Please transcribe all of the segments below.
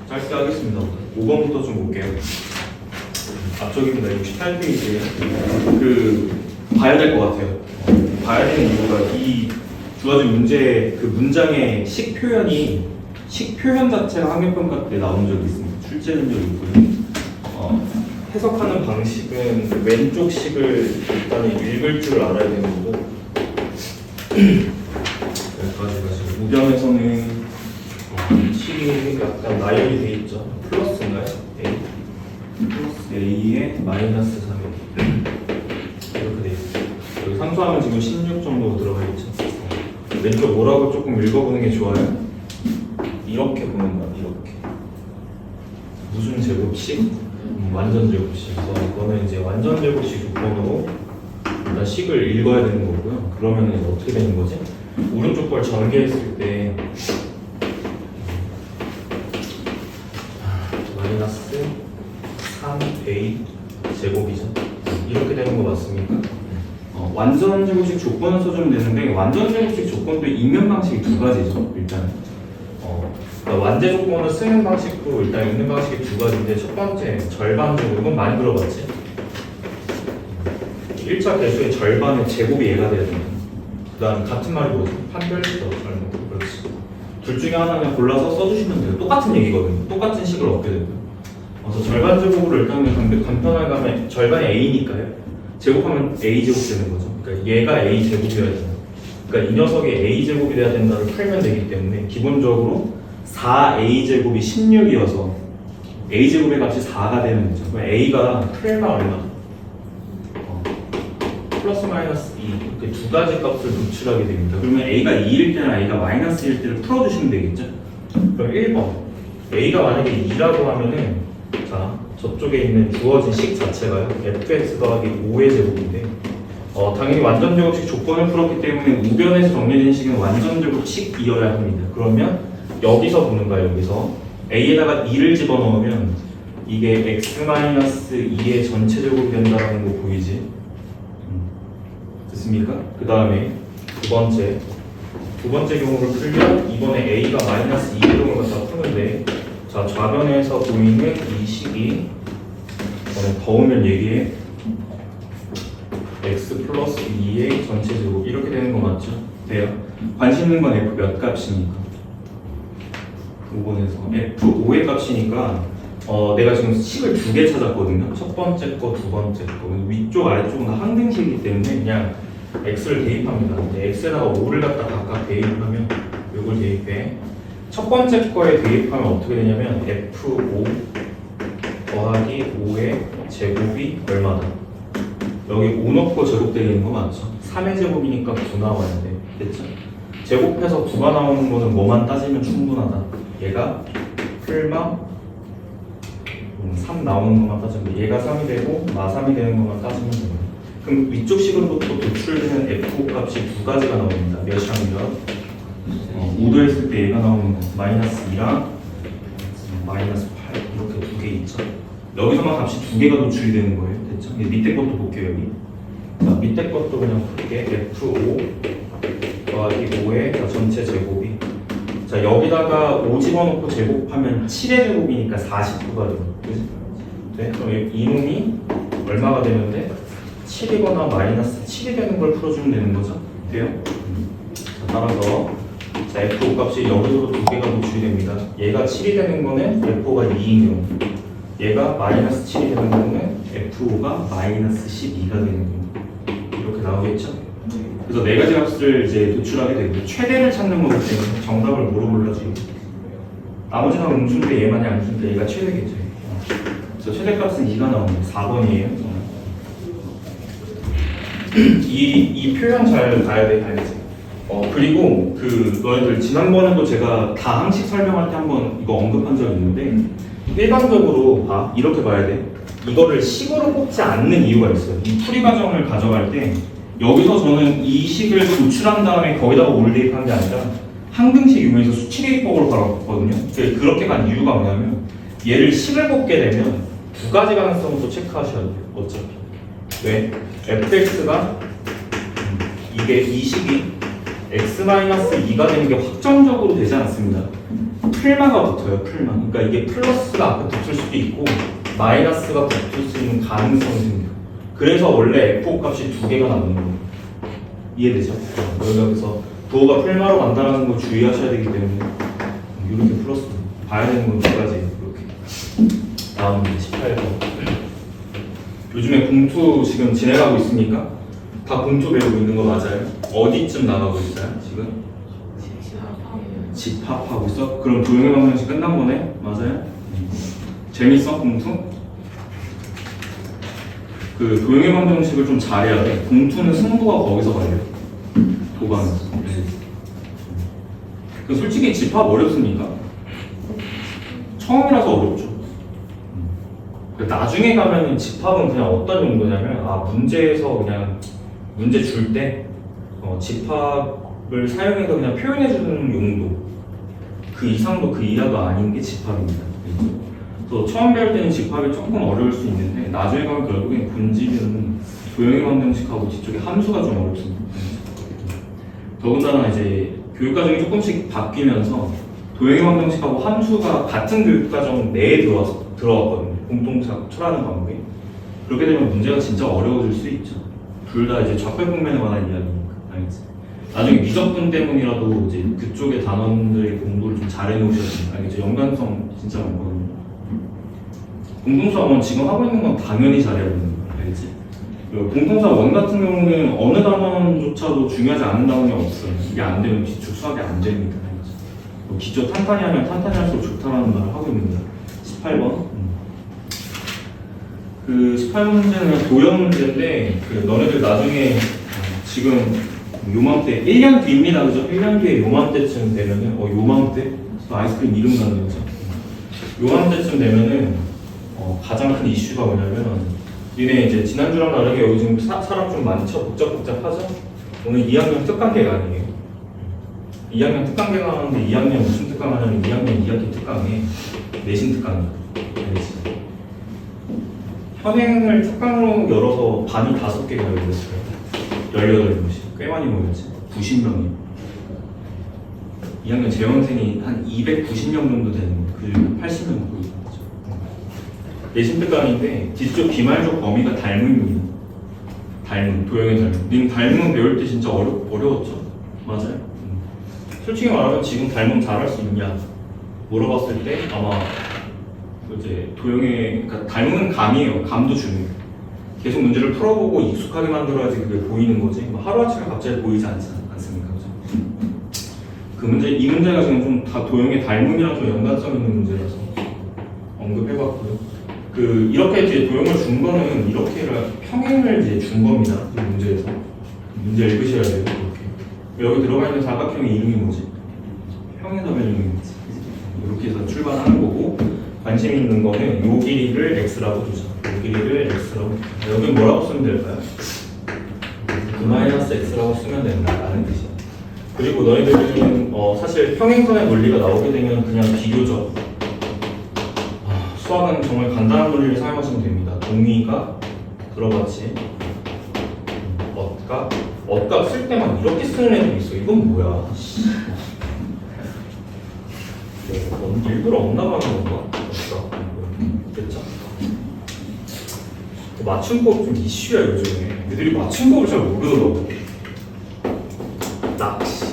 짧게 하겠습니다. 5번부터 좀 볼게요. 앞쪽입니다. 68페이지에 봐야 될 것 같아요. 봐야 되는 이유가 이 주어진 문제 그 문장의 식 표현 자체가 학력평가 때 나온 적이 있습니다. 출제된 적이 있고요. 해석하는 방식은 왼쪽 식을 일단 읽을 줄 알아야 되는 거고, 여기까지가 지금 우변에서는 식이 약간 나열이 돼 있죠. 플러스인가요? A 플러스 A에 마이너스 3 이렇게 돼 있어요. 여기 상수하면 지금 16 정도 들어가 있죠. 왼쪽 뭐라고 조금 읽어보는 게 좋아요. 이렇게 보는 거야. 이렇게 무슨 제곱식? 완전 제곱식. 그래서 이거는 이제 완전 제곱식 조건으로 일단 식을 읽어야 되는 거고요. 그러면 이제 어떻게 되는 거지? 오른쪽 걸 전개했을 때 마이너스 3a 제곱이죠. 이렇게 되는 거 맞습니까? 완전 제곱식 조건을 써주면 되는데, 완전 제곱식 조건도 읽는 방식이 두 가지죠. 일단 그러니까 완제 조건을 쓰는 방식도 일단 읽는 방식이 두 가지인데, 첫 번째 절반 제곱, 이건 많이 들어봤지? 1차 개수의 절반의 제곱이 얘가 돼야 됩니다. 그 다음 같은 말이 뭐지? 판별식 그렇지. 둘 중에 하나는 골라서 써주시면 돼요. 똑같은 얘기거든요. 똑같은 식을 얻게 되고요. 그래서 절반 제곱으로 일단 간편하게 가면 절반이 a니까요. 제곱하면 a 제곱 되는 거죠. 그러니까 얘가 a 제곱이어야 돼요. 그러니까 이 녀석이 a 제곱이 돼야 된다를 풀면 되기 때문에 기본적으로 4a 제곱이 16이어서 a 제곱의 값이 4가 되는 거죠. 그럼 a가 풀면 얼마? 플러스 마이너스 2 이렇게 두 가지 값을 도출하게 됩니다. 그러면 a가 2일 때나 a가 마이너스 1일 때를 풀어주시면 되겠죠? 그럼 1번 a가 만약에 2라고 하면은, 자 저쪽에 있는 주어진 식 자체가요 fx 더하기 5의 제곱인데, 당연히 완전 제곱식 조건을 풀었기 때문에 우변에서 정리된 식은 완전 제곱식이어야 합니다. 그러면 여기서 보는 거야. 여기서 a에다가 2를 집어넣으면 이게 x-2의 전체 제곱이 된다는 거 보이지? 됐습니까? 그 다음에 두 번째 경우를 풀면 이번에 a가 마이너스 2를 갖다 푸는데, 자 좌변에서 보이는 이 식이 더우면 얘기해 x 플러스 2의 전체 제곱 이렇게 되는 거 맞죠? 돼요. 관심 있는 건 f 몇 값이니까 5번에서 f5의 값이니까 내가 지금 식을 두 개 찾았거든요. 첫 번째 거, 두 번째 거. 위쪽 아래쪽은 다 항등식이기 때문에 그냥 x를 대입합니다. 근데 x에다가 5를 갖다 각각 대입을 하면 이걸 대입해. 첫 번째 거에 대입하면 어떻게 되냐면 f5 더하기 5의 제곱이 얼마다? 여기 5 넣고 제곱되는 거 맞죠? 3의 제곱이니까 9 나와야 돼. 됐죠? 제곱해서 9가 나오는 거는 뭐만 따지면 충분하다. 얘가 풀마 3 나오는 것만 따지면, 얘가 3이 되고 마 3이 되는 것만 따지면 돼요. 그럼 위쪽 식으로부터 도출되는 f5 값이 두 가지가 나옵니다. 몇이랑 5도 했을 때 얘가 나오는 거 마이너스 2랑 마이너스 8 이렇게 두 개 있죠. 여기서만 값이 두 개가 도출이 되는 거예요. 됐죠? 밑에 것도 볼게요. 여기. 자, 밑에 것도 그냥 볼게. f5 더하기 5의 전체 제곱이, 자 여기다가 5 집어넣고 제곱하면 7의 제곱이니까 49가 돼요. 네? 그럼 이놈이 얼마가 되는데 7이거나 마이너스 7이 되는 걸 풀어주면 되는 거죠. 돼요? 자, 따라서 자 f5 값이 여기서도 두 개가 도출이 됩니다. 얘가 7이 되는 거는 f5가 2인 경우, 얘가 마이너스 7이 되는 거는 f5가 마이너스 12가 되는 경우 이렇게 나오겠죠? 그래서 네 가지 값을 이제 도출하게 되고, 최대를 찾는 거기 때문에 정답을 뭐로 골라주고, 나머지 다 음수인데 얘만이 암수인데 얘가 최대겠죠. 그래서 최대값은 2가 나옵니다. 4번이에요. 이 표현 잘 봐야 돼, 알겠지? 그리고 너희들 지난번에도 제가 다 항식 설명할 때 한번 이거 언급한 적이 있는데, 일반적으로 이렇게 봐야 돼. 이거를 식으로 뽑지 않는 이유가 있어요. 이 풀이 과정을 가져갈 때 여기서 저는 이 식을 도출한 다음에 거기다가 5를 대입한 게 아니라 항등식 이용해서 수치대입법으로 바로 봤거든요. 그렇게 간 이유가 뭐냐면, 얘를 식을 뽑게 되면 두 가지 가능성을 또 체크하셔야 돼요. 어차피 왜? fx가 이 식이 x-2가 되는 게 확정적으로 되지 않습니다. 풀마가 붙어요. 풀마. 그러니까 이게 플러스가 앞에 붙을 수도 있고 마이너스가 붙을 수 있는 가능성이 생겨요. 그래서 원래 F5 값이 두 개가 나오는 거예요. 이해되죠? 여기서 부호가 풀마로 간다는 걸 주의하셔야 되기 때문에 이렇게 플러스 봐야 되는 건 두 가지 이렇게 나오는데 18번. 요즘에 공투 지금 진행하고 있으니까 다 공투 배우고 있는 거 맞아요? 어디쯤 나가고 있어요? 지금? 집합하고 있어? 그럼 도형의 방정식 끝난 거네? 맞아요? 재밌어? 공투? 그 도형의 방정식을 좀 잘해야 돼. 공투는 승부가 거기서 갈려. 도방에서. 그 솔직히 집합 어렵습니까? 처음이라서 어렵죠. 나중에 가면 집합은 그냥 어떤 정도냐면 문제에서 그냥 문제 줄 때 집합을 사용해서 그냥 표현해주는 용도 그 이상도 그 이하도 아닌 게 집합입니다. 그래서 처음 배울 때는 집합이 조금 어려울 수 있는데 나중에 가면 결국엔 분집은 도형의 방정식하고 뒤쪽에 함수가 좀 어렵습니다. 더군다나 이제 교육과정이 조금씩 바뀌면서 도형의 방정식하고 함수가 같은 교육과정 내에 들어왔거든요. 공통철하는 과목에. 그렇게 되면 문제가 진짜 어려워질 수 있죠. 둘 다 이제 좌표평면에 관한 이야기니까. 알겠지? 나중에 미적분 때문이라도 이제 그쪽의 단원들의 공부를 좀 잘 해놓으셔야 됩니다. 알겠죠? 연관성 진짜 많거든요. 공통수학 원 지금 하고 있는 건 당연히 잘해야 되는 거예요. 알겠지? 공통수학 원 같은 경우는 어느 단원조차도 중요하지 않은 단원이 없어요. 이게 안 되면 기초 수학이 안 됩니다. 알겠죠? 기초 탄탄히 하면 탄탄히 할수록 좋다라는 말을 하고 있습니다. 18번. 그 18번 문제는 도형 문제인데 너네들 나중에 지금 요맘때 1년 뒤입니다. 그죠? 1년 뒤에 요맘때쯤 되면은 요맘때? 아이스크림 이름 나는 거죠. 요맘때쯤 되면은 가장 큰 이슈가 뭐냐면 니네 이제 지난주랑 다르게 여기 지금 사람 좀 많죠? 복잡하죠? 오늘 2학년 특강계가 아니에요. 2학년 특강계가 하는데 2학년 무슨 특강 하냐면 2학년 2학기 특강에 내신 특강이에요. 알겠지? 현행을 특강으로 열어서 반이 5개가 열렸어요. 18명씩. 꽤 많이 모였지. 90명이. 2학년 재원생이 한 290명 정도 되는 그 80명 정도 있죠. 내신 특강인데 뒤쪽 기말적 범위가 닮음이에요. 도형의 닮음. 님 닮음 배울 때 진짜 어려웠죠? 맞아요? 솔직히 말하면 지금 닮음 잘할 수 있냐? 물어봤을 때 아마 이제 그러니까 닮은 감이에요. 감도 중요해요. 계속 문제를 풀어보고 익숙하게 만들어야지 그게 보이는 거지. 하루아침에 갑자기 보이지 않습니까? 그죠? 이 문제가 지금 좀 다 도형의 닮음이랑 좀 연관성 있는 문제라서 언급해봤고요. 이렇게 이제 도형을 준 거는 이렇게 평행을 이제 준 겁니다. 이 문제에서. 문제 읽으셔야 돼요. 이렇게. 여기 들어가 있는 사각형의 이름이 뭐지? 평행사변 이름이 뭐지? 이렇게 해서 출발하는 거고 관심 있는 거는 요 길이를 x라고 두죠. 요 길이를 x라고. 여기 뭐라고 쓰면 될까요? x라고 쓰면 된다라는 뜻이야. 그리고 너희들은 사실 평행선의 논리가 나오게 되면 그냥 비교적 수학은 정말 간단한 논리를 사용하시면 됩니다. 동의가 들어봤지. 엇값 쓸 때만 이렇게 쓰는 애들이 있어. 이건 뭐야? 일부러 엇나가는 건가? 됐죠? 맞춤법 좀 이슈야 요즘에. 애들이 맞춤법을 잘 모르더라고. 낚시.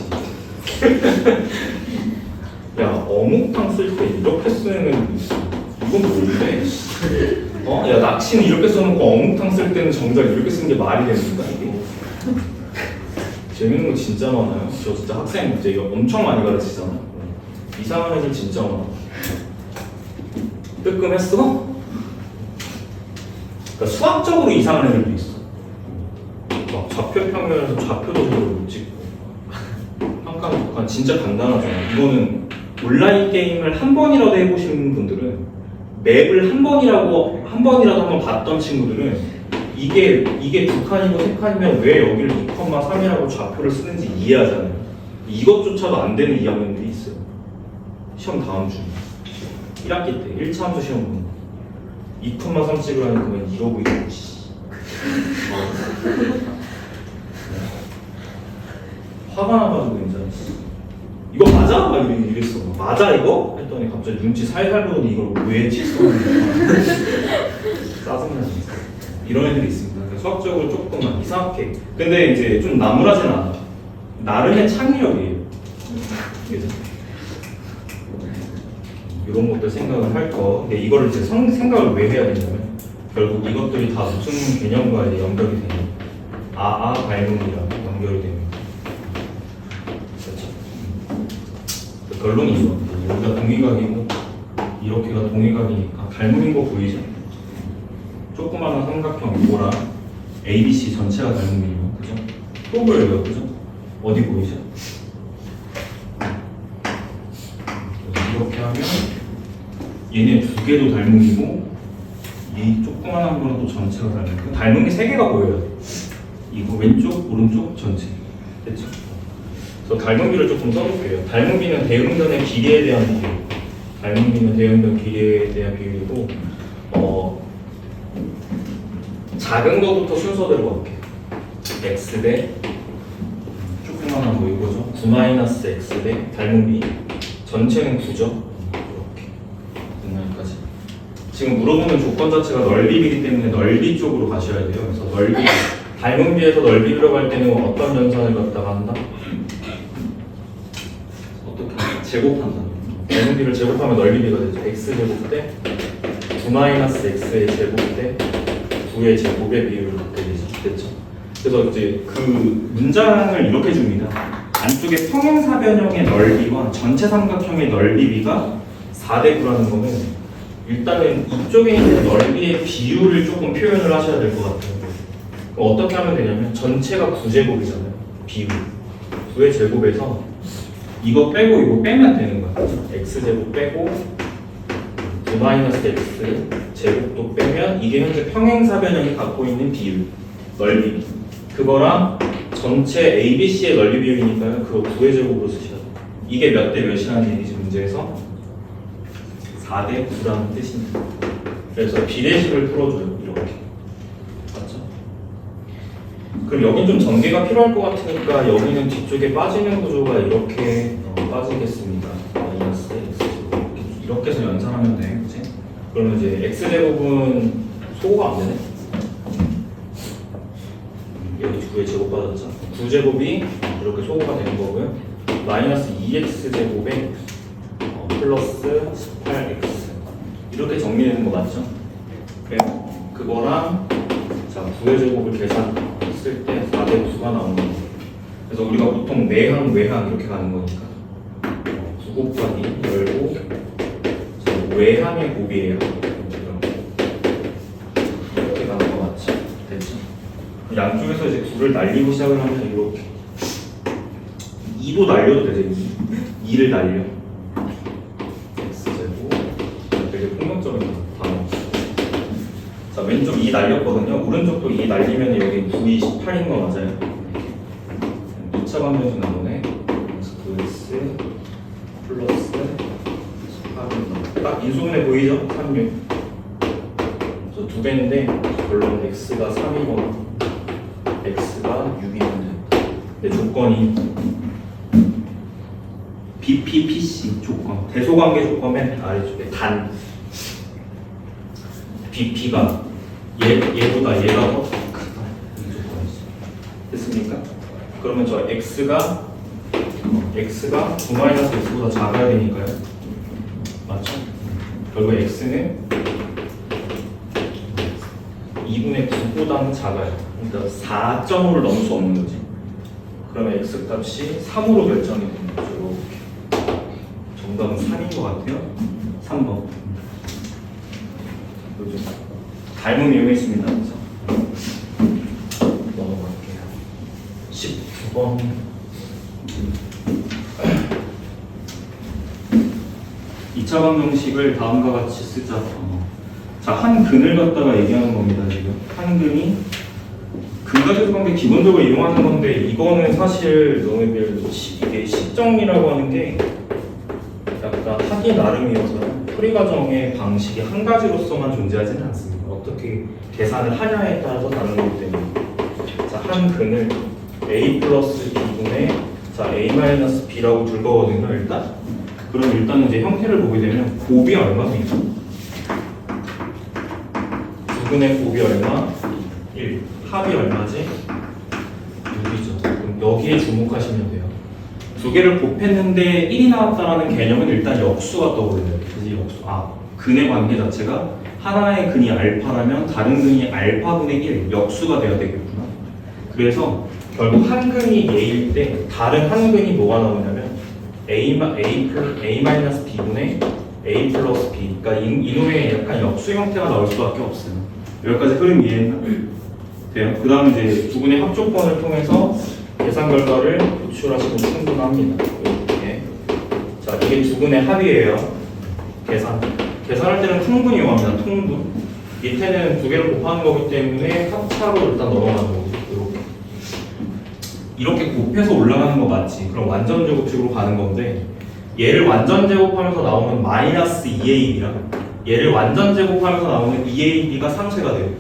야 어묵탕 쓸 때 이렇게 쓰는 애들이 있어. 이건 뭔데? 야 낚시는 이렇게 써놓고 어묵탕 쓸 때는 정작 이렇게 쓰는 게 말이 됩니까 이게? 재밌는 거 진짜 많아요. 저 진짜 학생 이제 이거 엄청 많이 가르치잖아요. 이상한 애들 진짜 많아. 뜨끔했어? 그러니까 수학적으로 이상한 애들도 있어. 막 좌표평면에서 좌표도 못 찍고 평가는 진짜 간단하잖아. 이거는 온라인 게임을 한 번이라도 해보신 분들은 맵을 한 번이라도 한번 봤던 친구들은 이게 두 칸이고 세 칸이면 왜 여기를 2,3이라고 좌표를 쓰는지 이해하잖아요. 이것조차도 안 되는 2학년들이 있어요. 시험 다음 주 1학기 때 1차 함수 시험 보는 2,3 찍으라니까 왜 이러고 있고 화가 나가지고 이제 이거 맞아? 막 이랬어. 맞아 이거? 했더니 갑자기 눈치 살살 보더니 이걸 왜 취소하는 거야? 짜증나 진짜. 이런 애들이 있습니다. 그러니까 수학적으로 조금 이상하게. 근데 이제 좀 나무라진 않아. 나름의 창의력이에요. 그죠? 이런 것들 생각을 할 거. 근데 이거를 이제 생각을 왜 해야 되냐면 결국 이것들이 다 무슨 개념과 이제 연결이 되냐. 발문이랑 연결이 됩니다. 그렇죠? 그 결론이 이거거든요. 여기가 동의각이고 이렇게가 동의각이니까 닮음인 거 보이죠? 조그마한 삼각형 이거랑 ABC 전체가 닮음이에요. 그죠? 또 보여요. 그죠? 어디 보이죠? 이렇게 하면 얘네 두 개도 닮음이고 이 조그만한 거는 또 전체가 닮음이고 닮은 게 세 개가 보여요. 이거 왼쪽, 오른쪽, 전체. 됐죠? 그래서 닮은비를 조금 써볼게요. 닮은비는 대응변의 길이에 대한 비율. 닮은비는 대응변 길이에 대한 비율이고 작은 거부터 순서대로 갈게요. x 대 조그만한 거 이거죠. 9-x 대 닮은비. 전체는 9죠. 이렇게. 여기까지. 지금 물어보는 조건 자체가 넓이이기 때문에 넓이 쪽으로 가셔야 돼요. 그래서 넓이, 닮은비에서 넓이 들어갈 때는 어떤 연산을 갖다가 한다? 어떻게 한다? 제곱한다. 닮은비를 제곱하면 넓이비가 되죠. x제곱 대 9-x의 제곱 대 9의 제곱의 비율을 갖게 되죠. 됐죠? 그래서 이제 그 문장을 이렇게 줍니다. 안쪽에 평행사변형의 넓이와 전체 삼각형의 넓이비가 4대 9라는 거는 일단은 이쪽에 있는 넓이의 비율을 조금 표현을 하셔야 될 것 같아요. 어떻게 하면 되냐면 전체가 9제곱이잖아요. 비율 9의 제곱에서 이거 빼고 이거 빼면 되는 거야. x제곱 빼고 9-x 제곱도 빼면 이게 현재 평행사변형이 갖고 있는 비율 넓이 그거랑 전체 ABC의 넓이 비율이니까요. 그거 9의 제곱으로 쓰셔야 돼요. 이게 몇 대 몇이라는 얘기지 문제에서 4대 9라는 뜻입니다. 그래서 비례식을 풀어줘요. 이렇게. 맞죠? 그럼 여긴 좀 전개가 필요할 것 같으니까 여기는 뒤쪽에 빠지는 구조가 이렇게 빠지겠습니다. 마이너스 x제곱 이렇게 해서 연산하면 돼. 그치? 그러면 이제 x제곱은 소거가 안 되네? 여기 9의 제곱 받았죠? 9제곱이 이렇게 소거가 되는 거고요. 마이너스 2x제곱에 플러스 18x 이렇게 정리되는 거 맞죠? 그거랑 자 9의 제곱을 계산했을 때 4대 9가 나오는 거예요. 그래서 우리가 보통 내항, 외항 이렇게 가는 거니까 9 곱하기 열고 외항의 곱이에요. 이렇게 가는 거 맞죠? 됐죠? 양쪽에서 이제 9를 날리고 시작을 하면 이렇게 2도 날려도 되죠. 2를 날려 x제곱 되게 폭력적인 단어. 자 왼쪽 2 날렸거든요. 오른쪽도 2 날리면 여기 9이 18인 거 맞아요? 2차 방정식 나오네. 그래서 9x 플러스 18은 딱 인수분해 보이죠? 36 그래서 두 배인데 결론 x가 3이거나 x가 6이면 된다. 근데 조건이 BPPC 조건, 대소관계 조건 맨 아래쪽에 단 BP가 얘보다 얘가 더 크다 이 조건이죠. 됐습니까? 그러면 저 x가 9-x보다 작아야 되니까요. 맞죠? 결국 x는 2분의 9보다는 작아요. 그러니까 4.5를 넘을 수 없는 거지. 그러면 x 값이 3으로 결정이 되는 거죠. 이렇게. 정답은 3인 것 같아요. 3번. 요즘 닮은 이용했습니다. 그래서 넘어갈게요. 19번. 이차 방정식을 다음과 같이 쓰자. 자, 한 근을 갖다가 얘기하는 겁니다. 지금 한 근이 근과대소 관계 기본적으로 이용하는 건데 이거는 사실 너희들 이게 식정리라고 하는 게 약간 하기 나름이어서 풀이 과정의 방식이 한 가지로서만 존재하지는 않습니다. 어떻게 계산을 하냐에 따라서 다른 거기 때문에 자, 한 근을 a 플러스 b분의 자, a 마이너스 b라고 둘 거거든요. 일단 그럼 일단 이제 형태를 보게 되면 곱이 얼마나 있죠? 두근의 곱이 얼마? 1. 합이 얼마지? 6이죠. 그럼 여기에 주목하시면 돼요. 두 개를 곱했는데 1이 나왔다라는 개념은 일단 역수가 떠오르요. 그지 역수. 근의 관계 자체가 하나의 근이 알파라면 다른 근이 알파분의 1 역수가 돼야 되겠구나. 그래서 결국 한 근이 a일 때 다른 한 근이 뭐가 나오냐면 a-b분의 a 플러스 b. 그러니까 이놈의 약간 역수 형태가 나올 수밖에 없어요. 여기까지 흐름 이해했나? 돼요. 그 다음 이제 두 분의 합조건을 통해서 계산 결과를 도출하시면 충분합니다. 이렇게. 자, 이게 두 분의 합이에요. 계산할 때는 통분 이용합니다. 통분. 밑에는 두 개를 곱하는 거기 때문에 합차로 일단 넘어가는 거고. 이렇게 곱해서 올라가는 거 맞지? 그럼 완전 제곱식으로 가는 건데 얘를 완전 제곱하면서 나오는 마이너스 2ab랑 얘를 완전 제곱하면서 나오는 2ab가 상쇄가 돼요.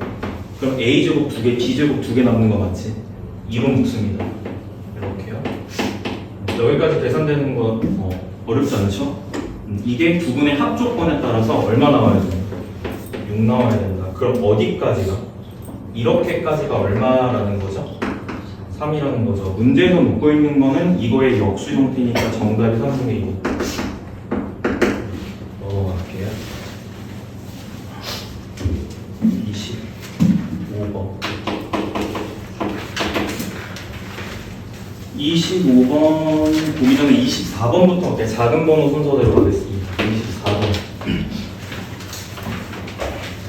그럼 a제곱 2개, b제곱 2개 남는 거 맞지? 이론 묶습니다. 이렇게요. 여기까지 계산되는 거 어렵지 않죠? 이게 두 분의 합조건에 따라서 얼마 나와야 됩니까? 6 나와야 된다. 그럼 어디까지가? 이렇게까지가 얼마라는 거죠? 3이라는 거죠. 문제에서 묻고 있는 거는 이거의 역수 형태니까 정답이 3분의 2. 넘어갈게요. 25번. 25번 보기 전에 24번부터 할게요. 작은 번호 순서대로 가겠습니다. 24번.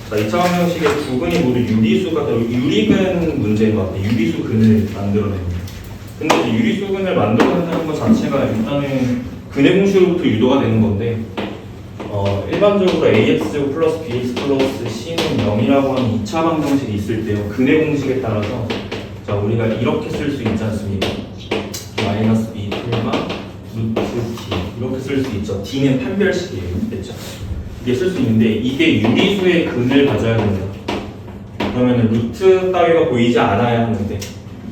자, 2차 방정식의 두 근이 모두 유리수가 되고 유리근 문제인 것 같아요. 유리수 근을 만들어냅니다. 근데 이제 유리수 근을 만들어낸다는 것 자체가 일단은 근의 공식으로부터 유도가 되는 건데 일반적으로 ax 플러스 bx 플러스 c는 0이라고 하는 2차 방정식이 있을 때요. 근의 공식에 따라서 자 우리가 이렇게 쓸 수 있지 않습니까? 마이너스 b 풀마 루트 d 이렇게 쓸 수 있죠. d는 판별식이에요. 됐죠? 이게 쓸 수 있는데 이게 유리수의 근을 가져야 된다. 그러면 루트 따위가 보이지 않아야 하는데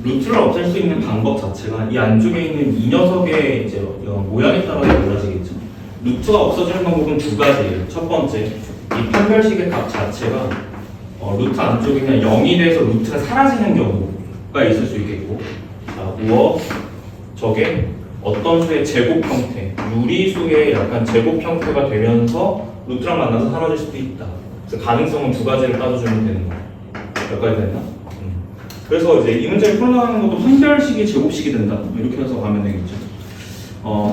루트를 없앨 수 있는 방법 자체가 이 안쪽에 있는 이 녀석의 이제 모양에 따라서 달라지겠죠. 루트가 없어지는 방법은 두 가지예요. 첫 번째, 이 판별식의 값 자체가 루트 안쪽에 그냥 0이 돼서 루트가 사라지는 경우가 있을 수 있겠고, 자, 우어 저게 어떤 수의 제곱 형태, 유리수의 약간 제곱 형태가 되면서 루트랑 만나서 사라질 수도 있다. 그래서 가능성은 두 가지를 따져주면 되는 거예요. 몇 가지 됐나? 그래서 이제 이 문제를 풀어나가는 것도 판별식이 제곱식이 된다. 이렇게 해서 가면 되겠죠.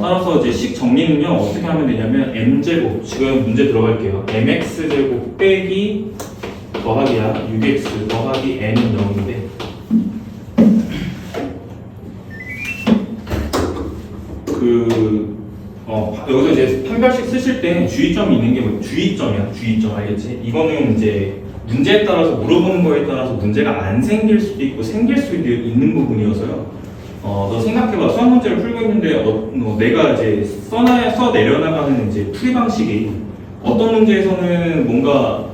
따라서 이제 식 정리는요 어떻게 하면 되냐면 m제곱 지금 문제 들어갈게요. mx제곱 빼기 더하기야 6x 더하기 n은 0인데 여기서 이제 판별식 쓰실 때 주의점이 있는 게 뭐 주의점이야. 주의점 알겠지? 이거는 이제 문제에 따라서 물어보는 거에 따라서 문제가 안 생길 수도 있고 생길 수도 있는 부분이어서요. 너 생각해봐. 수학 문제를 풀고 있는데 내가 이제 써 내려나가는 이제 풀이 방식이 어떤 문제에서는 뭔가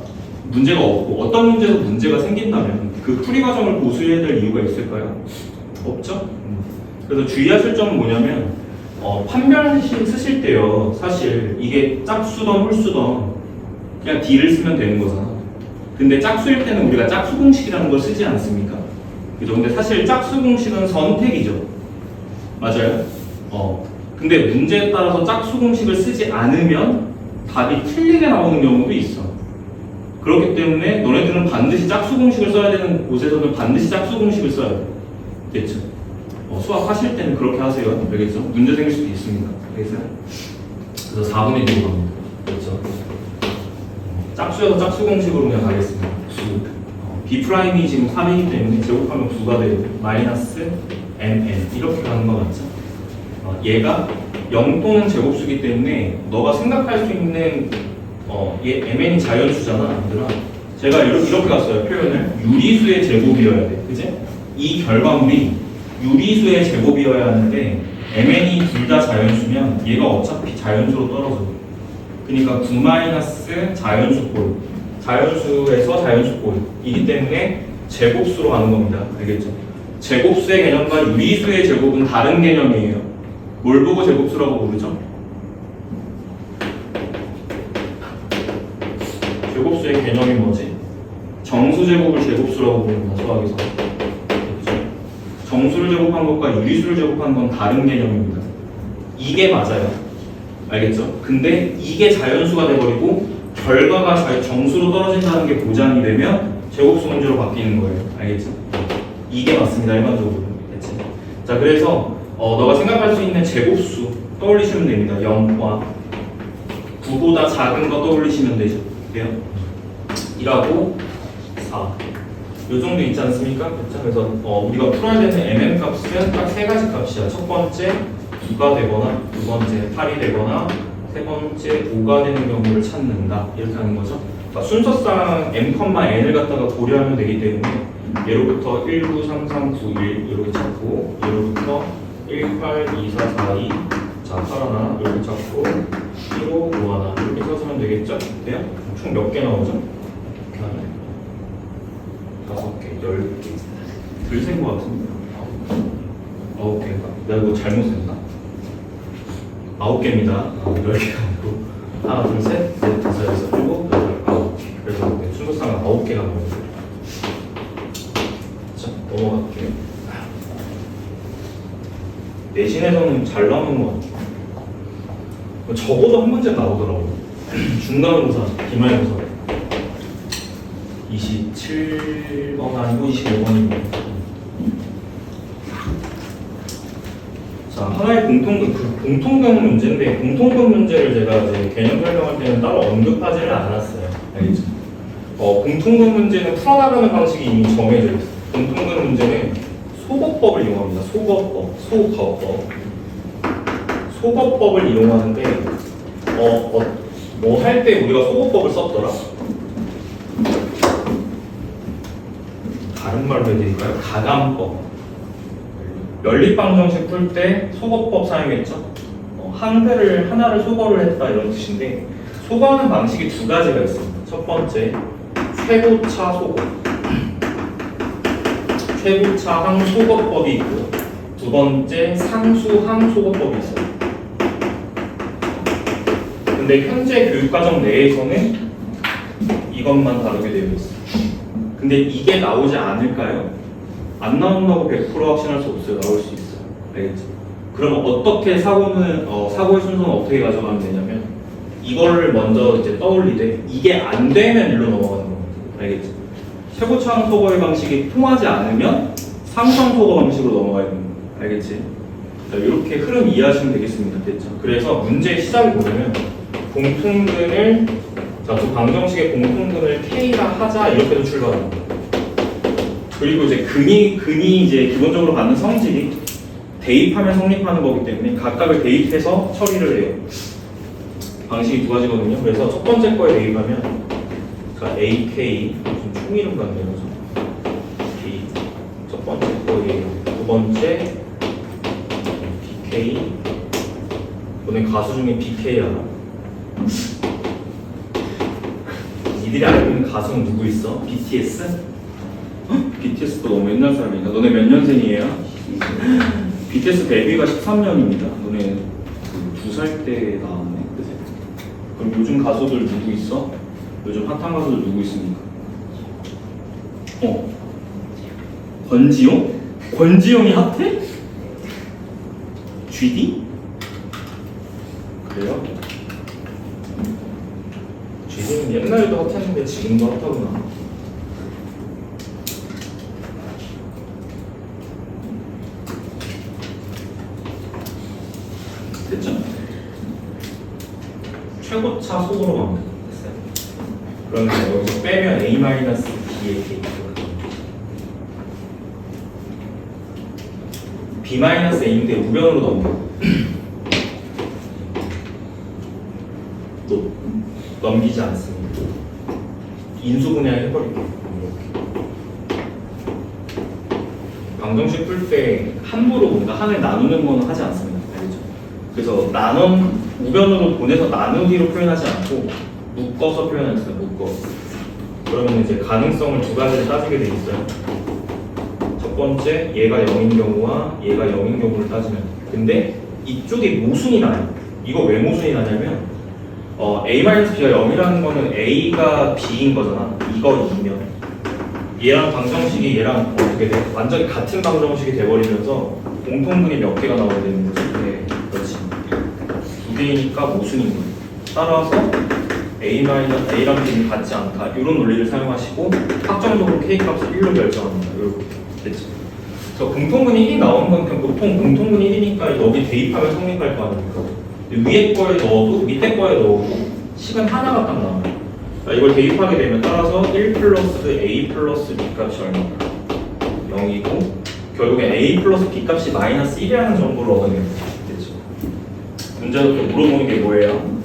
문제가 없고 어떤 문제에서 문제가 생긴다면 그 풀이 과정을 보수해야 될 이유가 있을까요? 없죠? 그래서 주의하실 점은 뭐냐면 판별식 쓰실 때요 사실 이게 짝수던 홀수던 그냥 D를 쓰면 되는 거잖아. 근데 짝수일 때는 우리가 짝수 공식이라는 걸 쓰지 않습니까? 그죠? 근데 사실 짝수 공식은 선택이죠. 맞아요? 근데 문제에 따라서 짝수 공식을 쓰지 않으면 답이 틀리게 나오는 경우도 있어. 그렇기 때문에 너네들은 반드시 짝수 공식을 써야 되는 곳에서는 반드시 짝수 공식을 써야 돼. 됐죠? 수학 하실 때는 그렇게 하세요. 알겠죠? 문제 생길 수도 있습니다. 알겠어요? 그래서 4분의 1로 갑니다. 그렇죠? 짝수여서 짝수 공식으로 그냥 가겠습니다. B'이 지금 3이기 때문에 제곱하면 9가 돼요. 마이너스 mn 이렇게 가는 거 맞죠? 얘가 0 또는 제곱수기 때문에 너가 생각할 수 있는 얘 mn이 자연수잖아. 얘들아. 제가 이렇게 갔어요. 표현을 유리수의 제곱이어야 돼. 그치? 이 결과물이 유리수의 제곱이어야 하는데 mn이 둘 다 자연수면 얘가 어차피 자연수로 떨어져. 그러니까 9 마이너스 자연수꼴 자연수에서 자연수꼴이기 때문에 제곱수로 가는 겁니다. 알겠죠? 제곱수의 개념과 유리수의 제곱은 다른 개념이에요. 뭘 보고 제곱수라고 부르죠? 제곱수의 개념이 뭐지? 정수 제곱을 제곱수라고 부릅니다. 수학에서. 그렇죠? 정수를 제곱한 것과 유리수를 제곱한 건 다른 개념입니다. 이게 맞아요. 알겠죠? 근데 이게 자연수가 돼버리고 결과가 정수로 떨어진다는 게 보장이 되면 제곱수 문제로 바뀌는 거예요. 알겠죠? 이게 맞습니다. 일반적으로. 그치? 자, 그래서 너가 생각할 수 있는 제곱수 떠올리시면 됩니다. 0과 9보다 작은 거 떠올리시면 되죠. 돼요? 1하고 4. 요 정도 있지 않습니까? 그렇죠? 그래서 우리가 풀어야 되는 mn 값은 딱 세 가지 값이야. 첫 번째 2가 되거나, 두 번째 8이 되거나, 세 번째 5가 되는 경우를 찾는다. 이렇게 하는 거죠. 그러니까 순서상 m,n을 갖다가 고려하면 되기 때문에 예로부터 1, 9, 3, 3, 9, 1 이렇게 찾고, 예로부터 1, 8, 2, 4, 4, 2 자, 8 하나 이렇게 찾고 1, 5, 5 하나 이렇게 써주면 되겠죠? 돼요? 총 몇 개 나오죠? 5개, 10개 덜 센 거 같은데 9개인가? 내가 이거 잘못 셌나? 9개입니다 10개가 아니고 하나, 둘, 셋, 넷, 다섯, 여섯, 일곱, 여덟, 9개 그래서 순서상 9개가 나오죠. 자, 넘어갈게요. 내신에서는 잘 나오는 것 같아요. 적어도 한 문제 나오더라고요. 중간고사, 기말고사 27번 아니고 25번입니다. 자, 하나의 공통금 문제인데 공통금 문제를 제가 이제 개념 설명할 때는 따로 언급하지를 않았어요. 알겠죠? 공통금 문제는 풀어나가는 방식이 이미 정해져 있어요. 공통금 문제는 소거법을 이용합니다. 소거법을 이용하는데 뭐 할 때 우리가 소거법을 썼더라? 다른 말로 해드릴까요? 가감법. 연립방정식 풀 때 소거법 사용했죠? 하나를 소거를 했다 이런 뜻인데 소거하는 방식이 두 가지가 있습니다. 첫 번째, 최고차 소거. 최고차 항소거법이 있고 두 번째, 상수 항소거법이 있어요. 근데 현재 교육과정 내에서는 이것만 다루게 되어 있어요. 근데 이게 나오지 않을까요? 안 나온다고 100% 확신할 수 없어요. 나올 수 있어요. 알겠죠? 그러면 어떻게 사고의 순서는 어떻게 가져가면 되냐면 이거를 먼저 이제 떠올리되 이게 안 되면 일로 넘어가는 겁니다. 알겠죠? 최고차항 소거의 방식이 통하지 않으면 상수항 소거 방식으로 넘어가야 됩니다. 알겠지? 자, 이렇게 흐름 이해하시면 되겠습니다. 됐죠? 그래서 문제의 시작을 보면 공통근을 두 방정식의 공통근을 K라 하자 이렇게도 출발합니다. 그리고 이제 근이 이제 기본적으로 받는 성질이 대입하면 성립하는 거기 때문에 각각을 대입해서 처리를 해요. 방식이 두 가지거든요. 그래서 첫 번째 거에 대입하면 AK 무슨 총 이름 같네요. A 첫 번째 거에 두 번째 BK 너네 가수 중에 BK 알아? 니들이 알고 있는 가수는 누구 있어? BTS? BTS도 너무 옛날 사람이니까. 너네 몇 년생이에요? BTS 데뷔가 13년입니다. 너네 2살 때 나왔네. 그치? 그럼 요즘 가수들 누구 있어? 요즘 핫한 가수들 누구 있습니까? 권지용? 권지용이 핫해? GD? 그래요? GD는 옛날에도 핫했는데 지금도 핫하구나. 됐죠? 최고차 속으로 가면 됐어요. 그러면 여기서 빼면 A-B의 K B-A인데 우변으로 넘겨. 넘기지 않습니다. 인수분해를 해버릴게요. 이렇게. 방정식 풀 때 함부로 뭔가 항을 나누는 거는 하지 않습니다. 알겠죠? 그래서 우변으로 보내서 나누기로 표현하지 않고 묶어서 표현했어요. 묶어서. 그러면 이제 가능성을 두 가지를 따지게 돼 있어요. 첫 번째, 얘가 0인 경우와 얘가 0인 경우를 따지면. 근데 이쪽이 모순이 나요. 이거 왜 모순이 나냐면 a-b가 0이라는 거는 a가 b인 거잖아. 이거 2면 얘랑 방정식이 얘랑 어떻게 돼? 완전히 같은 방정식이 돼버리면서 공통분이 몇 개가 나오게 되는 거지? 네, 그렇지. 두 개이니까 모순인 거예요. 따라서 A랑 B는 같지 않다. 이런 논리를 사용하시고 확정적으로 K 값을 1로 결정합니다. 이렇게 됐죠. 그래서 공통분이 1이 나오는 건 그냥 보통 공통분이 1이니까 여기 대입하면 성립할 거 아닙니까? 위에 거에 넣어도 밑에 거에 넣어도 식은 하나가 딱 나와요. 자, 이걸 대입하게 되면 따라서 1 플러스 A 플러스 B 값이 얼마나? 0이고 결국엔 A 플러스 B 값이 마이너스 1이라는 정보를 얻어내는 거죠. 문제가 또 물어보는 게 뭐예요?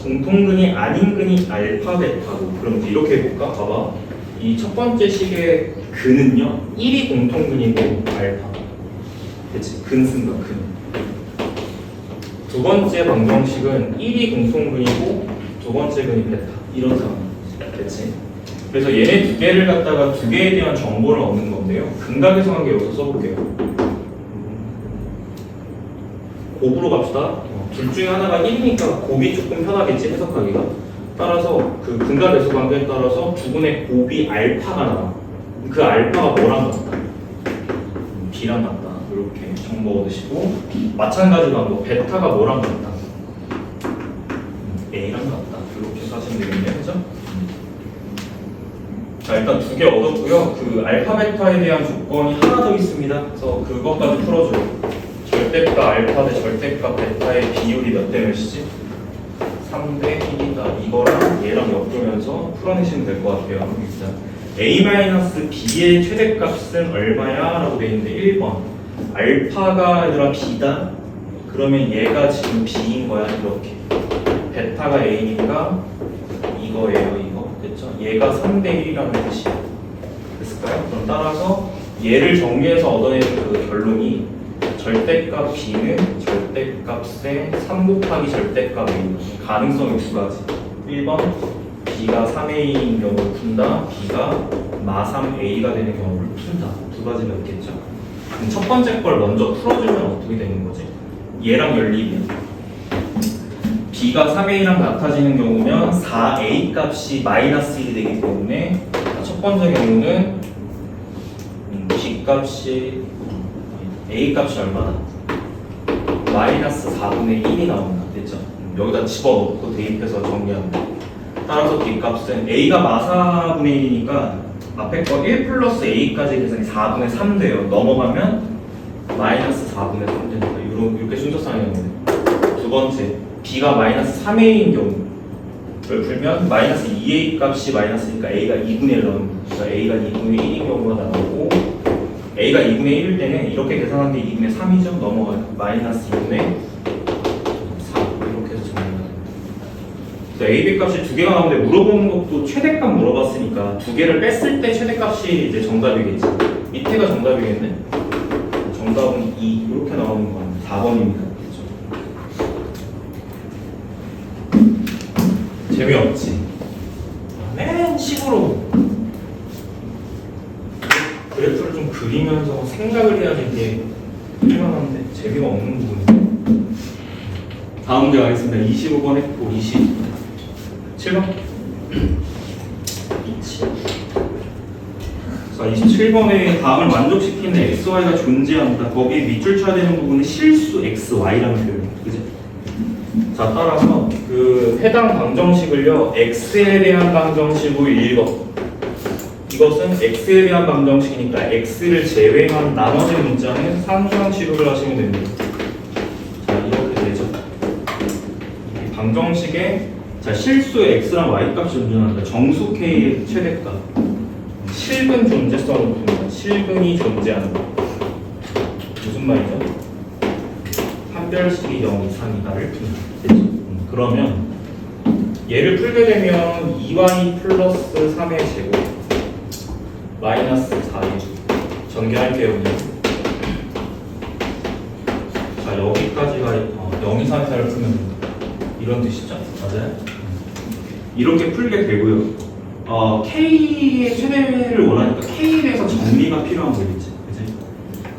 공통근이 아닌 근이 알파 베타고 그럼 이제 이렇게 해볼까? 봐봐. 이 첫 번째 식의 근은요 1이 공통근이고 알파 그치? 근 쓴다 근. 두 번째 방정식은 1이 공통근이고 두 번째 근이 베타 이런 상황 그치? 그래서 얘네 두 개를 갖다가 두 개에 대한 정보를 얻는 건데요 근각에서 여기서 써볼게요. 곱으로 갑시다. 둘 중에 하나가 1이니까 곱이 조금 편하겠지 해석하기가. 따라서 그 근각에서 관계에 따라서 두분의 곱이 알파가 나와. 그 알파가 뭐랑 같다? B랑 같다. 이렇게 정보 얻으시고 마찬가지로 뭐 베타가 뭐랑 같다? A랑 같다. 이렇게 사시면 되겠네요. 그죠? 자 일단 두 개 얻었고요. 그 알파 베타에 대한 조건이 하나 더 있습니다. 그래서 그것까지 풀어줘요. 절대값 알파 대 절대값 베타의 비율이 몇 대 몇이지? 3대 1이다. 이거랑 얘랑 엮으면서 풀어내시면 될 것 같아요. 일단 A-B의 최대값은 얼마야? 라고 되어 있는데 1번 알파가 얘들아 B다? 그러면 얘가 지금 B인 거야 이렇게 베타가 A니까 이거예요 이거 그렇죠? 얘가 3대 1이라는 뜻이야 됐을까요? 그럼 따라서 얘를 정리해서 얻어내는 그 결론이 절대값 B는 절대값의 3 곱하기 절대값 A 가능성이 두 가지 1번 B가 3A인 경우를 푼다 B가 마3A가 되는 경우를 푼다 두 가지가 있겠죠 그럼 첫 번째 걸 먼저 풀어주면 어떻게 되는 거지? 얘랑 연립이야 B가 3A랑 같아지는 경우면 4A 값이 마이너스 1이 되기 때문에 첫 번째 경우는 B 값이 A 값이 얼마나? 마이너스 4분의 1이 나온다. 됐죠? 여기다 집어넣고 대입해서 정리합니다. 따라서 B 값은 A가 마4분의 1이니까 앞에 거 1 플러스 A까지 계산이 4분의 3 돼요. 넘어가면 마이너스 4분의 3 된다. 이렇게 순서상이었는데 두 번째 B가 마이너스 3A인 경우를 풀면 마이너스 2A 값이 마이너스니까 A가 2분의 1 나오는 거예요. 그러니까 A가 2분의 1인 경우가 나오고 A가 2분의 1일 때는 이렇게 계산한 게 2분의 3이죠? 넘어가요. 마이너스 2분의 3 이렇게 해서 정리가 됩니다. 그래서 A, B 값이 두 개가 나오는데 물어보는 것도 최대값 물어봤으니까 두 개를 뺐을 때 최대값이 이제 정답이겠지. 밑에가 정답이겠네? 정답은 2 이렇게 나오는 거 아니에요? 4번입니다. 그렇죠? 재미없지? 맨 식으로 그래프를 좀 그리면서 생각을 해야지 이게 필요한데 재미가 없는 부분이에요. 다음 문제 가겠습니다. 25번 했고 27번? 27번에 다음을 만족시키는 XY가 존재한다. 거기에 밑줄 쳐야 되는 부분은 실수 XY라는 표현이에요. 그죠? 자, 따라서 그 해당 방정식을요, X에 대한 방정식으로 읽어. 이것은 X에 대한 방정식이니까 X를 제외한 나머지 문자는 상수항 취급을 하시면 됩니다. 자, 이렇게 되죠. 이 방정식에 자, 실수 X랑 Y 값이 존재한다. 정수 K의 최대값. 실근 존재성을 풉니다. 실근이 존재한다. 무슨 말이죠? 판별식이 0 이상이다를 풉니다. 그러면 얘를 풀게 되면 2y 플러스 3의 제곱 마이너스 4의 전개할게요. 자, 여기까지가 0 이상의 사를 풀면 됩니다. 이런 뜻이죠? 맞아요? 이렇게 풀게 되고요. K의 최대를 원하니까 K에 대해서 정리가 필요한 거겠지. 그치?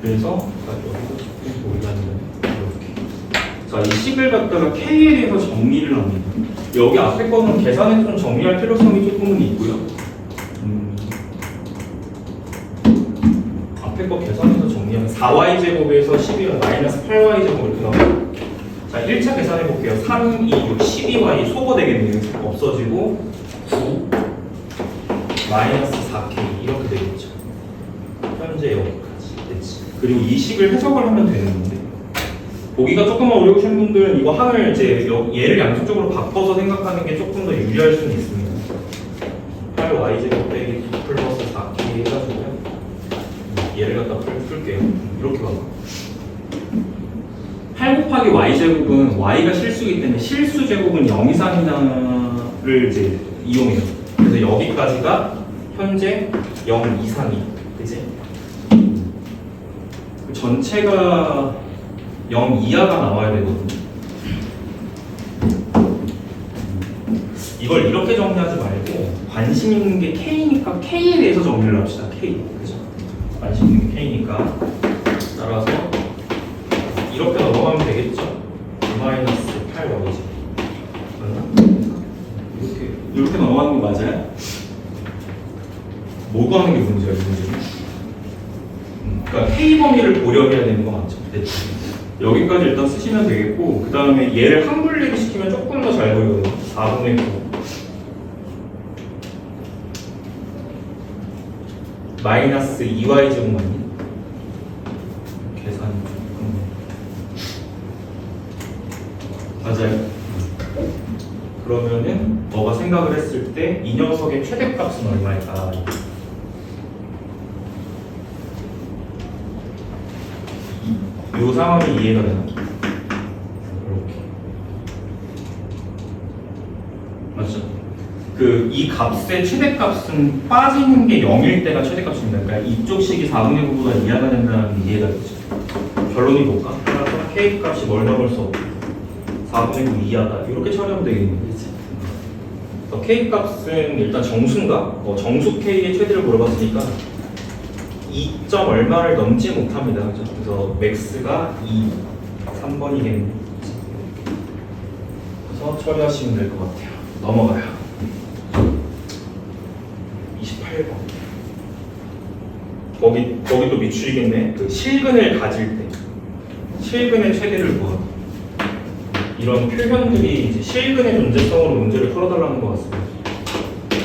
그래서 여기서 조금 보이가 있는 이렇게. 자, 자, 이 식을 갖다가 K에 대해서 정리를 합니다. 여기 앞에 거는 계산해서 좀 정리할 필요성이 조금은 있고요. 앞에 거 계산해서 정리하면 4y제곱에서 12는 마이너스 8y제곱 이렇게 나와요. 자, 1차 계산해 볼게요. 3, 2, 6, 12y 소거 되겠네요. 없어지고 9 마이너스 4k 이렇게 되겠죠. 현재 여기까지 됐지. 그리고 이 식을 해석을 하면 되는 건데 보기가 조금만 어려우신 분들은 이거 항을 이제 얘를 양수적으로 바꿔서 생각하는 게 조금 더 유리할 수는 있습니다. 8y제곱 빼기 9 플러스 4k 해가지고요. 얘를 갖다 풀게요. 이렇게 가고 8 곱하기 y제곱은 y가 실수이기 때문에 실수 제곱은 0 이상이나를 이제 이용해요. 그래서 여기까지가 현재 0 이상이 그치? 전체가 0 이하가 나와야 되거든요. 이걸 이렇게 정리하지 말고 관심 있는 게 K니까 K에 대해서 정리를 합시다. K. 그죠? 관심 있는 게 K니까. 따라서 이렇게 넘어가면 되겠죠? 2-8y지. 이렇게 넘어가는 거 맞아요? 뭐 구하는 게 문제야, 이 문제는? 그러니까 K 범위를 고려해야 되는 거 맞죠? 됐죠? 여기까지 일단 쓰시면 되겠고, 그 다음에 얘를 한분리를 시키면 조금 더 잘 보이거든요. 4분의 9. 마이너스 2y제곱만이 계산이 조금 맞아요. 그러면은 너가 생각을 했을 때 이 녀석의 최대값은 얼마일까? 이 상황이 이해가 되나? 이렇게 맞죠? 이 값의 최대값은 빠지는 게 0일 때가 최대값입니다. 그러니까 이쪽 식이 4분의 9보다 이하가 된다는 이해가 되죠. 결론이 뭘까? 따라서 K 값이 뭘 넘을 수 없고 4분의 9 이하다. 이렇게 처리하면 되겠네요. K 값은 일단 정수인가? 정수 K의 최대를 물어봤으니까 2점 얼마를 넘지 못합니다. 그죠? 그래서 맥스가 2, 3번이겠네요. 그래서 처리하시면 될 것 같아요. 넘어가요. 28번. 거기 또 밑줄이겠네. 실근을 가질 때 실근의 최대를 구하고 이런 표현들이 이제 실근의 존재성으로 문제를 풀어달라는 것 같습니다.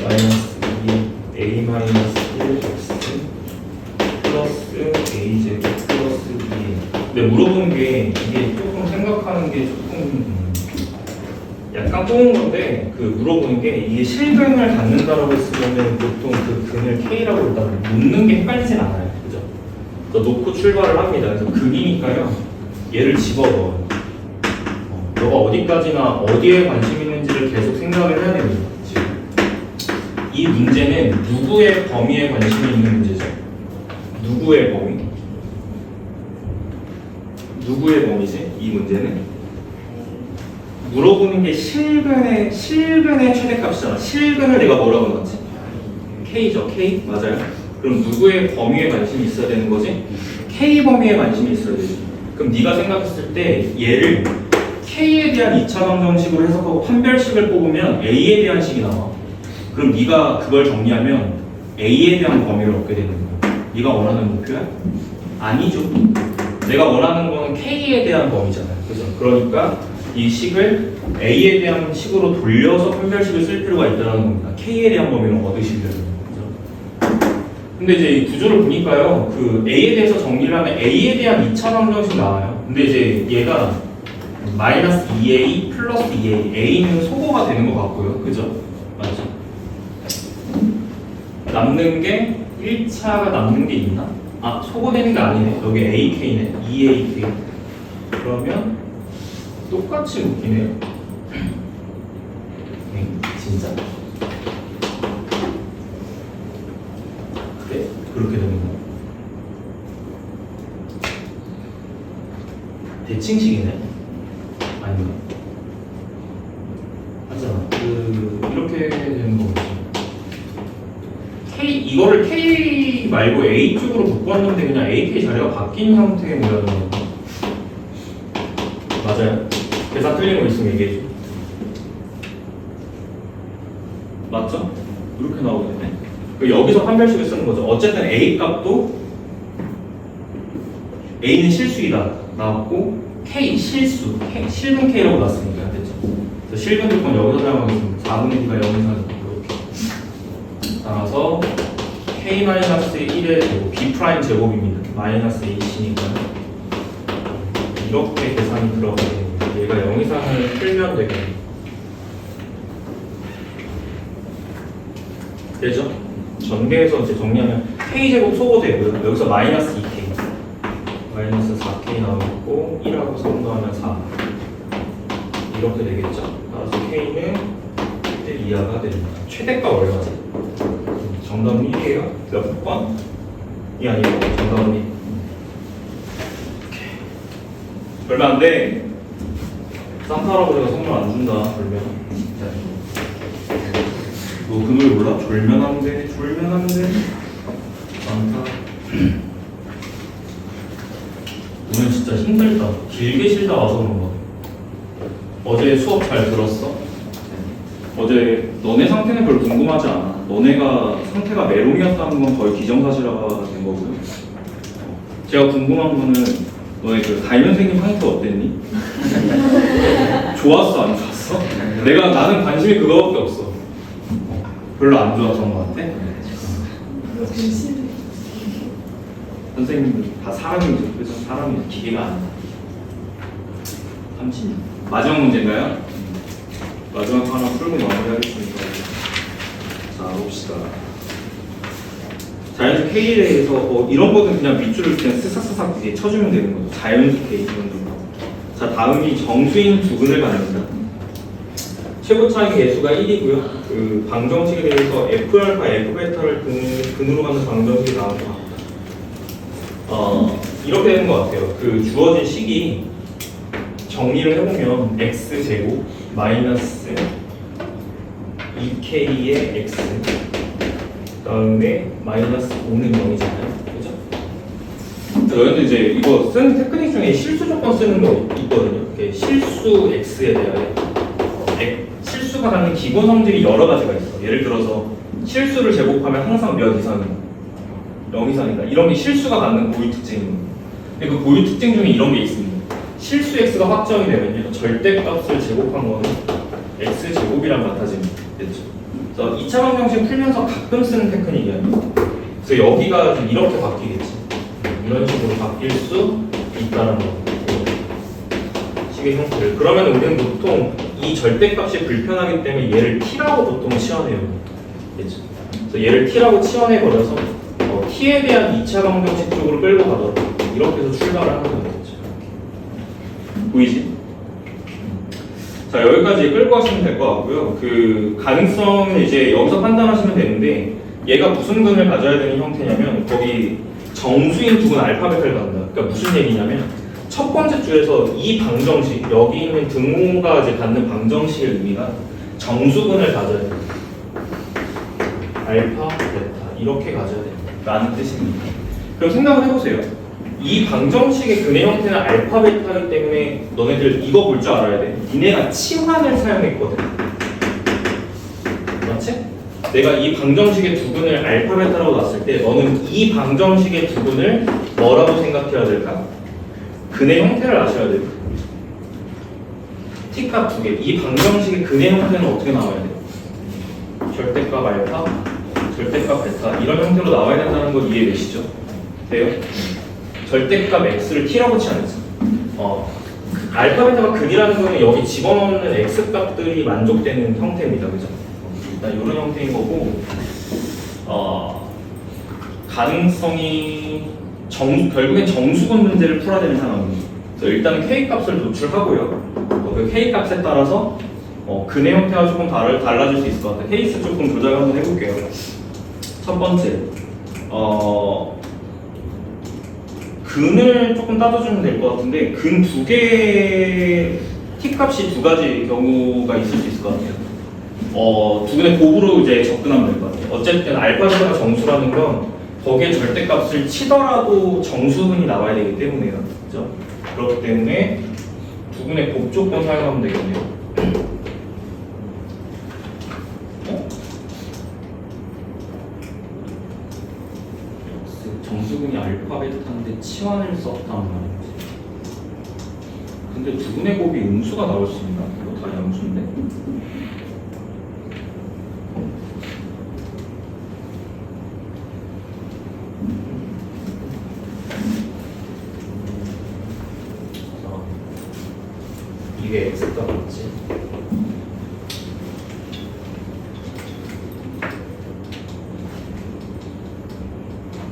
마이너스 2, a 마이너스 1x 플러스 a제곱 플러스 2. 근데 물어보는 게 이게 조금 생각하는 게 조금 약간 꼬은 건데 물어보는 게 이게 실근을 갖는다라고 했으면 보통 그 근을 k라고 일단 놓는 게 헷갈리진 않아요. 그죠? 그래서 놓고 출발을 합니다. 그래서 근이니까요. 얘를 집어넣어요. 너가 어디까지나 어디에 관심 있는지를 계속 생각을 해야 됩니다. 지금. 이 문제는 누구의 범위에 관심이 있는 문제죠? 누구의 범위? 누구의 범위지? 이 문제는? 물어보는 게 실근의 최대값이잖아. 실근을 내가 뭐라고 넣었지? K죠. K? 맞아요. 그럼 누구의 범위에 관심이 있어야 되는 거지? K 범위에 관심이 있어야 되지. 그럼 네가 생각했을 때 얘를 K에 대한 2차 방정식으로 해석하고 판별식을 뽑으면 A에 대한 식이 나와. 그럼 네가 그걸 정리하면 A에 대한 범위를 얻게 되는 거야. 네가 원하는 목표야? 아니죠. 내가 원하는 거는 K에 대한 범위잖아요. 그죠? 그러니까 이 식을 A에 대한 식으로 돌려서 판별식을 쓸 필요가 있다는 겁니다. K에 대한 범위를 얻으시려면. 그죠? 근데 이제 이 구조를 보니까요. A에 대해서 정리를 하면 A에 대한 2차 방정식이 나와요. 근데 이제 얘가 마이너스 2a 플러스 2a a는 소거가 되는 것 같고요. 그죠? 맞죠? 남는 게 1차가 남는 게 있나? 소거되는 게 아니네. 여기 ak네. 2ak. 그러면 똑같이 웃기네요. 진짜. 그래? 그렇게 되는 거야. 대칭식이네. 아닌가? 맞잖아. 이렇게 되는 거겠지. 이거를 K 말고 A 쪽으로 묶었는데 그냥 AK 자리가 바뀐 형태의 모양이에요. 맞아요? 계산 틀린 거 있으면 얘기해줘. 맞죠? 이렇게 나오겠네. 여기서 판별식을 쓰는 거죠. 어쨌든 A 값도 A는 실수이다 나왔고 K 실수, 실분 K라고 나왔으니까 됐죠. 그래서 실분 조건 여기서 사용하면 4분의 B가 0 이상이고 이렇게. 따라서 K-1의 제곱, B 프라임 제곱입니다. 마이너스 AC니까 이렇게 계산이 들어가야 됩니다. 얘가 0 이상을 풀면 되겠네요. 되죠? 전개해서 이제 정리하면 K제곱 소거되고요. 여기서 마이너스 2K 마이너스 4K 나오고 1하고 3 더하면 4 이렇게 되겠죠? 따라서 K는 1 이하가 됩니다. 최대값 얼마지? 정답은 1이에요. 몇 번? 이 아니고 정답은 1. 얼마 안 돼. 산타 할아버지가 선물 안 준다. 그러면 너 그 노래 몰라? 졸면 안 돼, 졸면 안 돼. 산타. 오늘 진짜 힘들다. 길게 쉬다 와서 그런 거. 어제 수업 잘 들었어? 어제 너네 상태는 별로 궁금하지 않아. 너네가 상태가 메롱이었다는 건 거의 기정사실화가 된 거고요. 제가 궁금한 거는 너네 그 담임 선생님 상태 어땠니? 좋았어, 안 좋았어? 나는 관심이 그거밖에 없어. 별로 안 좋았던 것 같아? 선생님들 다 사람이죠. 그래서 사람이 기계가 아니야. 30. 마지막 문제인가요? 마지막 하나 풀고 마무리하겠습니다. 자, 봅시다. 자연수 K에 대해서 이런 거는 그냥 밑줄을 그냥 스삭스삭 이제 쳐주면 되는 거죠. 자연수 K 이런 거. 자, 다음이 정수인 두근을 갖는다. 최고 차이 계수가 1이고요. 그 방정식에 대해서 F알파, F베타를 근으로 가는 방정식이 나온 것 같아요. 이렇게 되는 것 같아요. 그 주어진 식이 정리를 해보면 x제곱 마이너스 2k의 x 그다음에 마이너스 5는 0이잖아요. 그죠? 저희는 이제 이거 쓰는 테크닉 중에 실수 조건 쓰는 거 있거든요. 실수 x에 대하여 실수가 갖는 기본 성질이 여러 가지가 있어. 예를 들어서 실수를 제곱하면 항상 몇 이상이고 0 이상이다. 이런 게 실수가 갖는 고유 특징입니다. 근데 그 고유 특징 중에 이런 게 있습니다. 실수 x가 확정이 되면요, 절대값을 제곱한 거는 x 제곱이랑 같아집니다. 됐죠? 그래서 2차 방정식 풀면서 가끔 쓰는 테크닉이에요. 그래서 여기가 좀 이렇게 바뀌겠지. 이런 식으로 바뀔 수 있다는 거. 식의 형태를. 그러면 우리는 보통 이 절대값이 불편하기 때문에 얘를 t라고 보통 치환해요. 됐죠? 그래서 얘를 t라고 치환해 버려서 t에 대한 2차 방정식 쪽으로 끌고 가더라고. 이렇게 해서 출발을 하는 거겠죠. 보이지? 자, 여기까지 끌고 가시면 될 것 같고요. 그 가능성은 이제 여기서 판단하시면 되는데, 얘가 무슨 근을 가져야 되는 형태냐면 거기 정수인 두근 알파벳을 갖는다. 그러니까 무슨 얘기냐면 첫 번째 줄에서 이 방정식, 여기 있는 등호가 이제 갖는 방정식의 의미가 정수근을 가져야 된다. 알파, 베타 이렇게 가져야 된다 라는 뜻입니다. 그럼 생각을 해보세요. 이 방정식의 근의 형태는 알파, 베타이기 때문에 너네들 이거 볼 줄 알아야 돼. 니네가 치환을 사용했거든. 맞지? 내가 이 방정식의 두근을 알파, 베타라고 놨을 때 너는 이 방정식의 두근을 뭐라고 생각해야 될까? 근의 형태를 아셔야 돼요. t값 두 개. 이 방정식의 근의 형태는 어떻게 나와야 돼요? 절대값 알파, 절대값 베타 이런 형태로 나와야 된다는 거 이해되시죠? 돼요? 절대값 x를 t라고 치환했어. 알파, 베타가 근이라는 거는 여기 집어넣는 x 값들이 만족되는 형태입니다. 그죠? 일단 이런 형태인 거고, 가능성이 결국엔 정수근 문제를 풀어야 되는 상황입니다. 그래서 일단은 k 값을 노출하고요. 그 k 값에 따라서 근의 형태가 조금 달라질 수 있을 것 같아요. 케이스 조금 조작을 한번 해볼게요. 첫 번째, 근을 조금 따져주면 될 것 같은데, 근 두 개, t값이 두 가지 경우가 있을 수 있을 것 같아요. 두근의 곱으로 이제 접근하면 될 것 같아요. 어쨌든 알파베타가 정수라는 건 거기에 절대값을 치더라도 정수근이 나와야 되기 때문에요. 그죠? 그렇기 때문에 두분의 곱 조건 사용하면 되겠네요. 정수근이 알파 베타인데 치환을 썼단 말이지. 근데 두분의 곱이 음수가 나올 수 있나? 이거 다 양수인데. 이게 x가 맞지?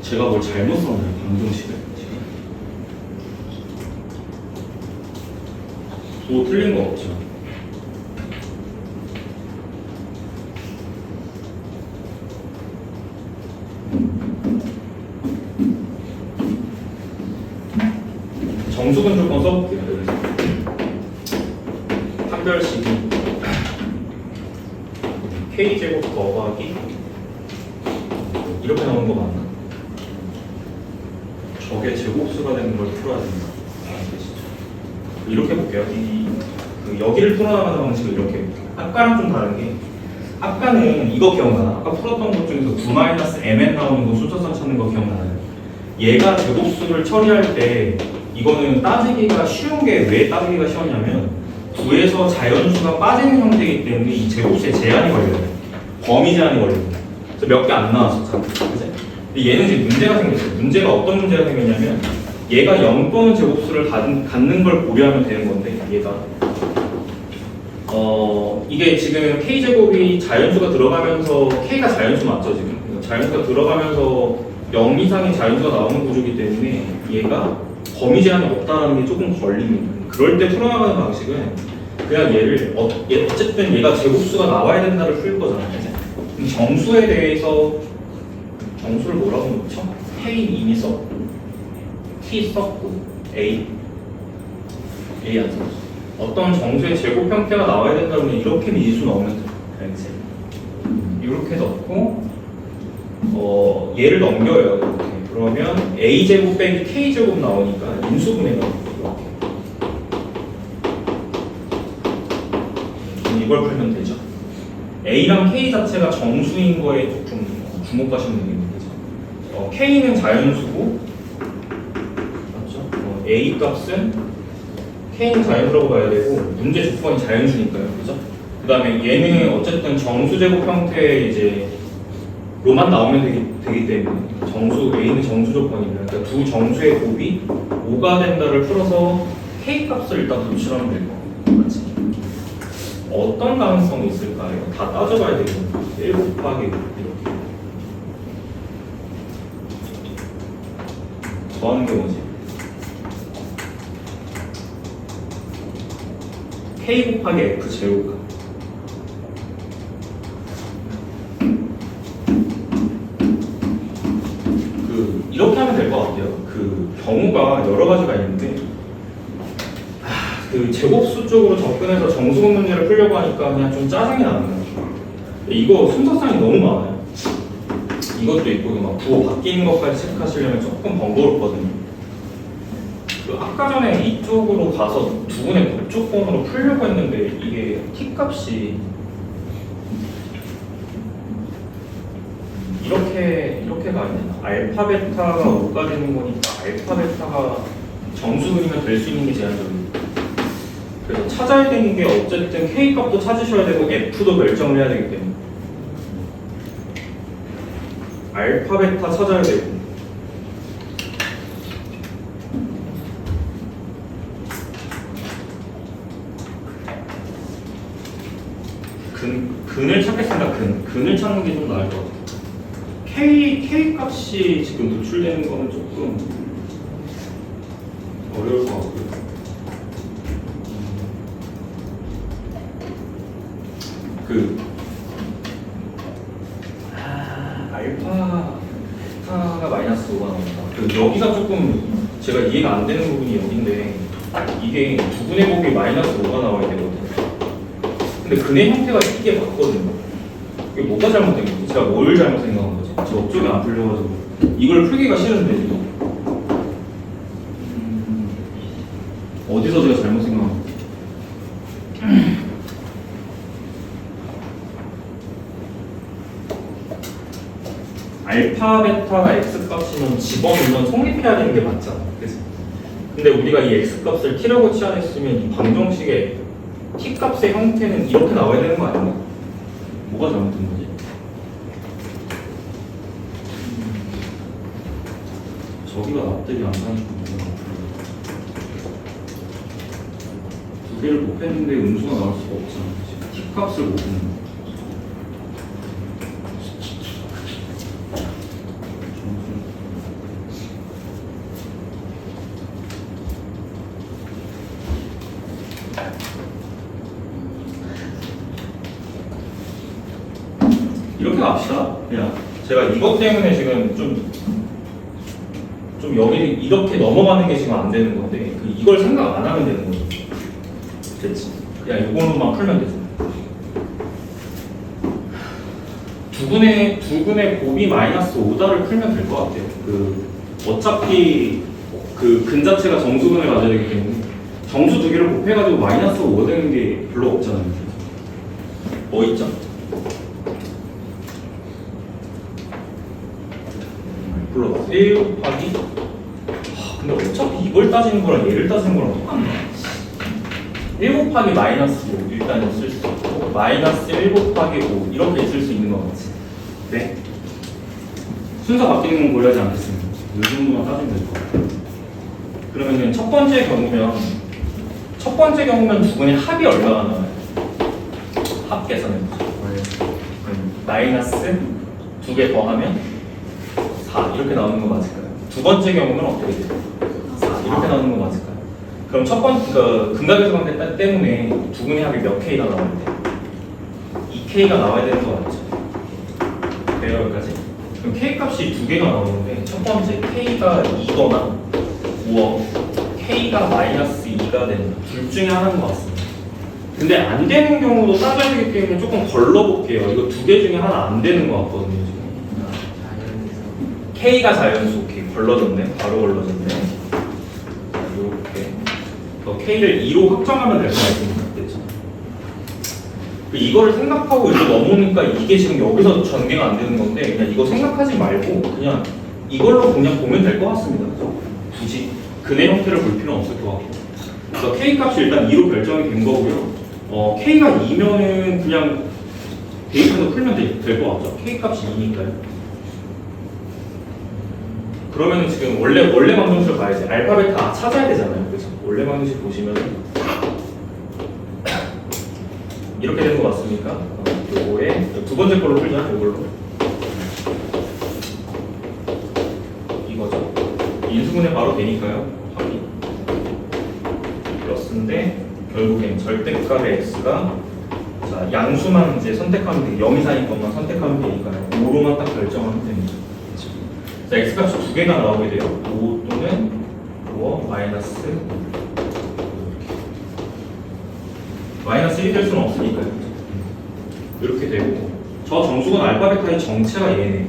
제가 뭘 잘못 썼나요? 방정식을 지금? 뭐 틀린 거 없죠? 정수근 조건 써볼게요. 여기서 판별식이 k제곱 더하기 이렇게 나오는 거 맞나? 저게 제곱수가 되는 걸 풀어야 된다. 이렇게 볼게요. 여기를 풀어나가는 방식을 이렇게 볼게요. 아까랑 좀 다른 게 아까는 이거 기억나나? 아까 풀었던 것 중에서 2-mn 나오는 거 숫자상 찾는 거 기억나나요? 얘가 제곱수를 처리할 때 이거는 따지기가 쉬운 게 왜 따지기가 쉬웠냐면 9에서 자연수가 빠지는 형태이기 때문에 이 제곱수에 제한이 걸려요. 범위 제한이 걸려요. 그래서 몇 개 안 나왔었잖아. 그치? 근데 얘는 지금 문제가 생겼어요. 문제가 어떤 문제가 생겼냐면 얘가 0 또는 제곱수를 갖는 걸 고려하면 되는 건데 얘가 이게 지금 k제곱이 자연수가 들어가면서 k가 자연수 맞죠 지금? 자연수가 들어가면서 0 이상의 자연수가 나오는 구조이기 때문에 얘가 범위 제한이 없다는 게 조금 걸립니다. 그럴 때 풀어나가는 방식은 그냥 얘를 어쨌든 얘가 제곱수가 나와야 된다를 풀 거잖아요. 그럼 정수에 대해서 정수를 뭐라고 놓죠? K 이미 썼고 T 썼고 A 안 썼어. 어떤 정수의 제곱 형태가 나와야 된다면 이렇게 미수 넣으면 돼요. 이렇게 넣고 얘를 넘겨요. 이렇게. 그러면 A 제곱 빼기 K 제곱 나오니까 인수분해가 이렇게. 이걸 풀면 되죠. A랑 K 자체가 정수인 거에 조금 주목하시면 되겠네요. K는 자연수고, 맞죠? A 값은 K는 자연수라고 봐야 되고, 문제 조건이 자연수니까요, 그죠? 그 다음에 얘는 어쨌든 정수제곱 형태의 이제 로만 나오면 되기 때문에 정수 A는 정수 조건이면 그러니까 두 정수의 곱이 5가 된다를 풀어서 K 값을 일단 도출하면 될 거예요, 맞지? 어떤 가능성이 있을까요? 다 따져봐야 되겠네요. 1 곱하기 이렇게. 더하는 게 뭐지? K 곱하기 F 제곱가. 이렇게 하면 될 것 같아요. 그 경우가 여러 가지가 있는데, 그 제곱수 쪽으로 접근해서 정수분 문제를 풀려고 하니까 그냥 좀 짜증이 나는 거예요. 이거 순서상이 너무 많아요. 이것도 있고 막 부호 바뀌는 것까지 체크하시려면 조금 번거롭거든요. 그 아까 전에 이쪽으로 가서 두 분의 곱조건으로 풀려고 했는데 이게 t 값이 이렇게가 아니라 알파 베타가 5가 되는 거니까 알파 베타가 정수분이면 될 수 있는 게 제한적이에요. 그래서 찾아야 되는 게 어쨌든 K 값도 찾으셔야 되고 F도 결정을 해야 되기 때문에 알파 베타 찾아야 되고 근을 찾겠습니다. 근을 찾는 게 좀 나을 것 같아요. K 값이 지금 노출되는 거는 조금 어려울 것 같고요. 알파가 마이너스 5가 나온다. 여기가 조금 제가 이해가 안 되는 부분이 여기인데 이게 두 분의 곱이 마이너스 5가 나와야 되거든요. 근데 근의 형태가 이게 맞거든요. 이게 뭐가 잘못된 거지? 제가 뭘 잘못 생각한 거지? 저쪽이 안 풀려가지고 이걸 풀기가 싫은데 이거 어디서 제가 잘못 생각한 거지? 알파, 베타가 x 값이면 집어넣으면 성립해야 되는 게 맞잖아. 그래서 근데 우리가 이 x 값을 t라고 치환했으면 이 방정식의 t 값의 형태는 이렇게 나와야 되는 거 아닌가? 뭐가 잘못된 거지? 저기가 납득이 안 가는 거구나. 두 개를 곱했는데 음수가 나올 수가 없잖아. t 값을 못 곱는 거. 이렇게 갑시다. 그냥 제가 이것 때문에 지금 좀 여기 이렇게 넘어가는 게 지금 안 되는 건데 이걸 생각 안 하면 되는 거죠. 됐지? 그냥 이걸로만 풀면 되죠. 두근의 곱이 마이너스 5다를 풀면 될 것 같아요. 어차피 근자체가 정수근을 가져야 되기 때문에 정수 두 개를 곱해가지고 마이너스 5 되는 게 별로 없잖아요. 뭐 있죠? 플러스 1 곱하기 근데 어차피 이걸 따지는 거랑 얘를 따지는 거랑 똑같네. 1 곱하기 마이너스 5 일단 쓸 수 있고 마이너스 1 곱하기 5 이렇게 쓸 수 있는 거 같지? 네? 순서 바뀌는 건 고려하지 않겠습니다. 이 정도만 따지면 될 것 같아요. 그러면 첫 번째 경우면 두근의 합이 얼마나 나와요? 합 계산해보죠. 마이너스 두 개 더하면 4 이렇게 나오는 거 맞을까요? 두 번째 경우는 어떻게 돼요? 4 이렇게 나오는 거 맞을까요? 그럼 첫 번째 근각에서 관계 때문에 두근의 합이 몇 K가 나와야 돼요? 2K가 나와야 되는 거 맞죠? 돼요 여기까지? 그럼 K 값이 두 개가 나오는데 첫 번째 K가 2거나 5억 K가 마이너스 2가 되는 둘 중에 하나인 것 같습니다. 근데 안 되는 경우도 따져야 되기 때문에 조금 걸러볼게요. 이거 두 개 중에 하나 안 되는 것 같거든요. 지금. K가 자연수, 오케이. 걸러졌네. 바로 걸러졌네. 이렇게. K를 2로 확정하면 될 것 같습니다. 됐죠? 이거를 생각하고 이렇게 넘어오니까 이게 지금 여기서 전개가 안 되는 건데, 그냥 이거 생각하지 말고, 그냥 이걸로 그냥 보면 될 것 같습니다. 굳이 근의 형태를 볼 필요는 없을 것 같고. 그래서 K 값이 일단 2로 결정이 된 거고요. K가 2면은 그냥 대입해서 풀면 될 것 같죠? K 값이 2니까요. 그러면은 지금 원래 방정식을 봐야지. 알파, 베타 찾아야 되잖아요. 그렇죠? 원래 방정식 보시면은 이렇게 되는 거 맞습니까? 요거에 두 번째 걸로 풀자. 요걸로 이거죠. 인수분해 바로 되니까요. 합이 플러스인데 결국엔 절대값의 x가 자 양수만 이제 선택하면 돼. 0 이상인 것만 선택하면 되니까요. 5로만 딱 결정하면 됩니다. 자, x값이 두 개가 나오게 돼요. 5 또는 5 마이너스 마이너스 1이 될 수는 없으니까요. 이렇게 되고 저 정수근 알파, 베타의 정체가 얘네.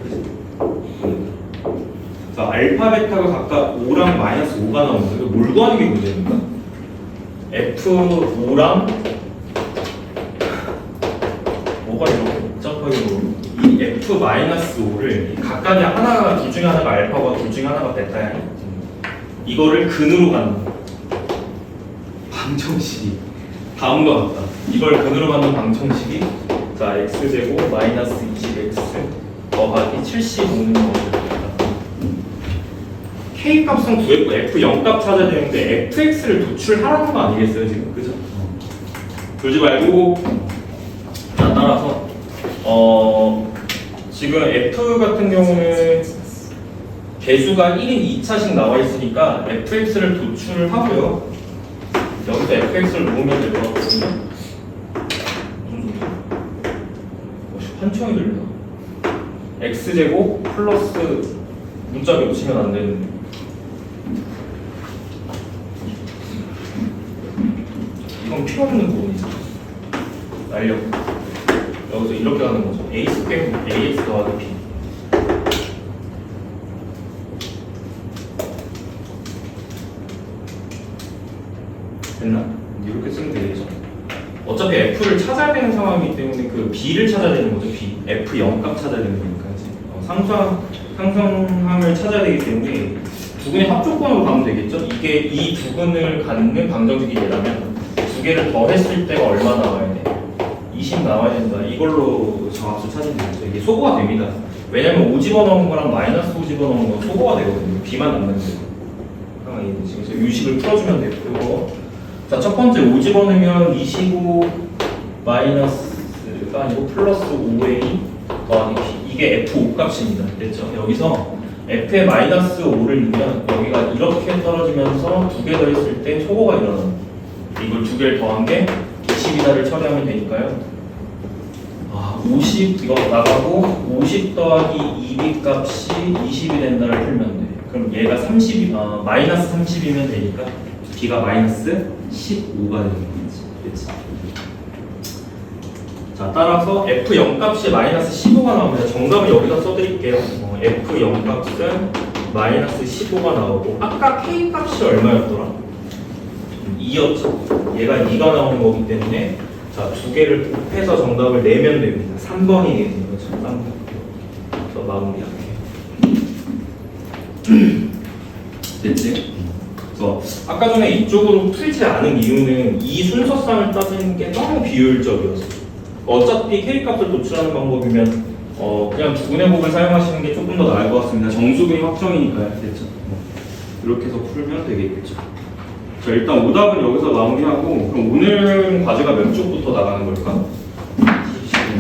자, 알파, 베타가 각각 5랑 마이너스 5가 나오는데 이거 뭘 구하는 게 문제입니까? F5랑 뭐가 이렇게 복잡하게 이 F-5를 각각의 하나가 둘 중에 하나가 알파고 둘 중에 하나가 베타야. 이거를 근으로 갖는 방정식이 다음과 같다. 이걸 근으로 갖는 방정식이 자 x제곱 마이너스 20x 더하기 75는 것입니다. K 값은 구했고 F0 값 찾아야 되는데 fx를 도출하라는 거 아니겠어요 지금? 그죠? 그러지 말고 자 따라서 지금 F 같은 경우는 개수가 1인 2차씩 나와 있으니까 fx를 도출을 하고요. 여기서 fx를 놓으면 될 것 같거든요. 무슨 소리야? 환청이 들려. x제곱 플러스 문자 겹치면 안 되는데. 이건 필요 없는 부분이죠. 날려. 여기서 이렇게 하는 거죠. a 스퀘어 ax 더하기 b. 됐나? 이렇게 쓰면 되겠죠. 찾아야 되는 상황이기 때문에 그 B를 찾아야 되는 거죠. B, F0 값 찾아야 되는 거니까 이제 상성함을 찾아야 되기 때문에 두근의 합조건으로 가면 되겠죠. 이게 이 두근을 갖는 방정식이 되려면 두 개를 더했을 때가 얼마 나와야 돼? 20 나와야 된다. 이걸로 정합수 찾으면 되겠죠. 이게 소거가 됩니다. 왜냐면 5 집어넣은 거랑 마이너스 5 집어넣은 건 소거가 되거든요. B만 남는 거예요. 지금 유식을 풀어주면 되고, 자, 첫 번째 5 집어넣으면 25 마이너스가 아니고 플러스 5a 더하기 b. 이게 f5 값입니다. 됐죠? 여기서 f에 마이너스 5를 넣으면 여기가 이렇게 떨어지면서 두 개 더했을 때 소거가 일어나요. 이걸 두 개를 더한 게 20이다를 처리하면 되니까요. 50 이거 나가고 50 더하기 2b 값이 20이 된다를 풀면 돼. 그럼 얘가 30이 마이너스 30이면 되니까 b가 마이너스 15가 되는 거지. 그렇지? 자, 따라서 f0 값이 마이너스 15가 나옵니다. 정답은 여기다 써드릴게요. f0 값은 마이너스 15가 나오고 아까 k 값이 얼마였더라? 2였죠. 얘가 2가 나오는 거기 때문에 자, 두 개를 곱해서 정답을 내면 됩니다. 3번이 되는 거죠. 3번. 그래서 마무리할게요. 됐지? 그래서 아까 전에 이쪽으로 풀지 않은 이유는 이 순서상을 따지는 게 너무 비효율적이었어. 어차피 K값을 도출하는 방법이면 그냥 두근의 법을 사용하시는 게 조금 더 나을 것 같습니다. 정수근이 확정이니까요. 됐죠? 이렇게 해서 풀면 되겠죠. 자, 일단 오답은 여기서 마무리하고, 그럼 오늘 과제가 몇 쪽부터 나가는 걸까?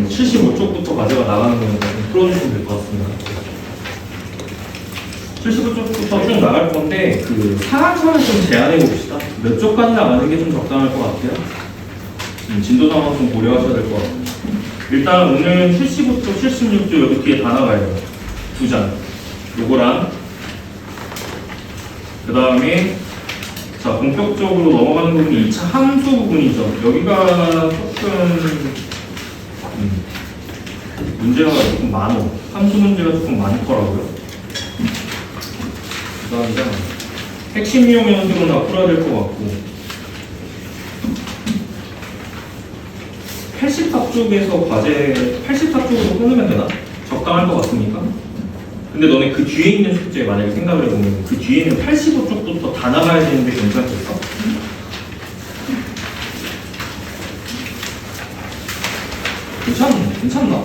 75쪽부터 과제가 나가는 거니까 풀어주시면 될 것 같습니다. 75쪽부터 쭉 나갈 건데 그 상한선을 좀 제한해 봅시다. 몇 쪽까지 나가는 게 좀 적당할 것 같아요. 진도 상황 좀 고려하셔야 될 것 같아요. 일단 오늘 75쪽, 76쪽 여기 뒤에 다 나가요. 두 장. 요거랑 그 다음에 자, 본격적으로 넘어가는 부분이 2차 함수 부분이죠. 여기가 조금 문제가 조금 많어. 함수 문제가 조금 많더라고요. 그 다음에 핵심 이용 현식으로 풀어야 될 것 같고 84쪽에서 과제 84쪽으로 끊으면 되나? 적당할 것 같습니까? 근데 너네 그 뒤에 있는 숙제 만약에 생각을 해보면 그 뒤에 있는 85쪽부터 다 나가야 되는데 괜찮겠어? 괜찮나?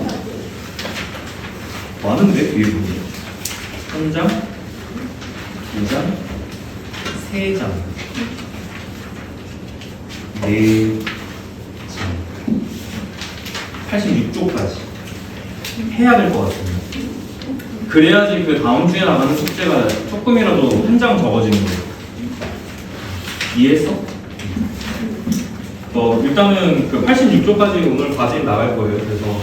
많은데 뒤에 보면 1장, 2장, 3장, 4장 86쪽까지 해야 될 것 같습니다. 그래야지 그 다음 주에 나가는 숙제가 조금이라도 한 장 적어지는 거예요. 이해했어? 일단은 그 86쪽까지 오늘 과제 나갈 거예요. 그래서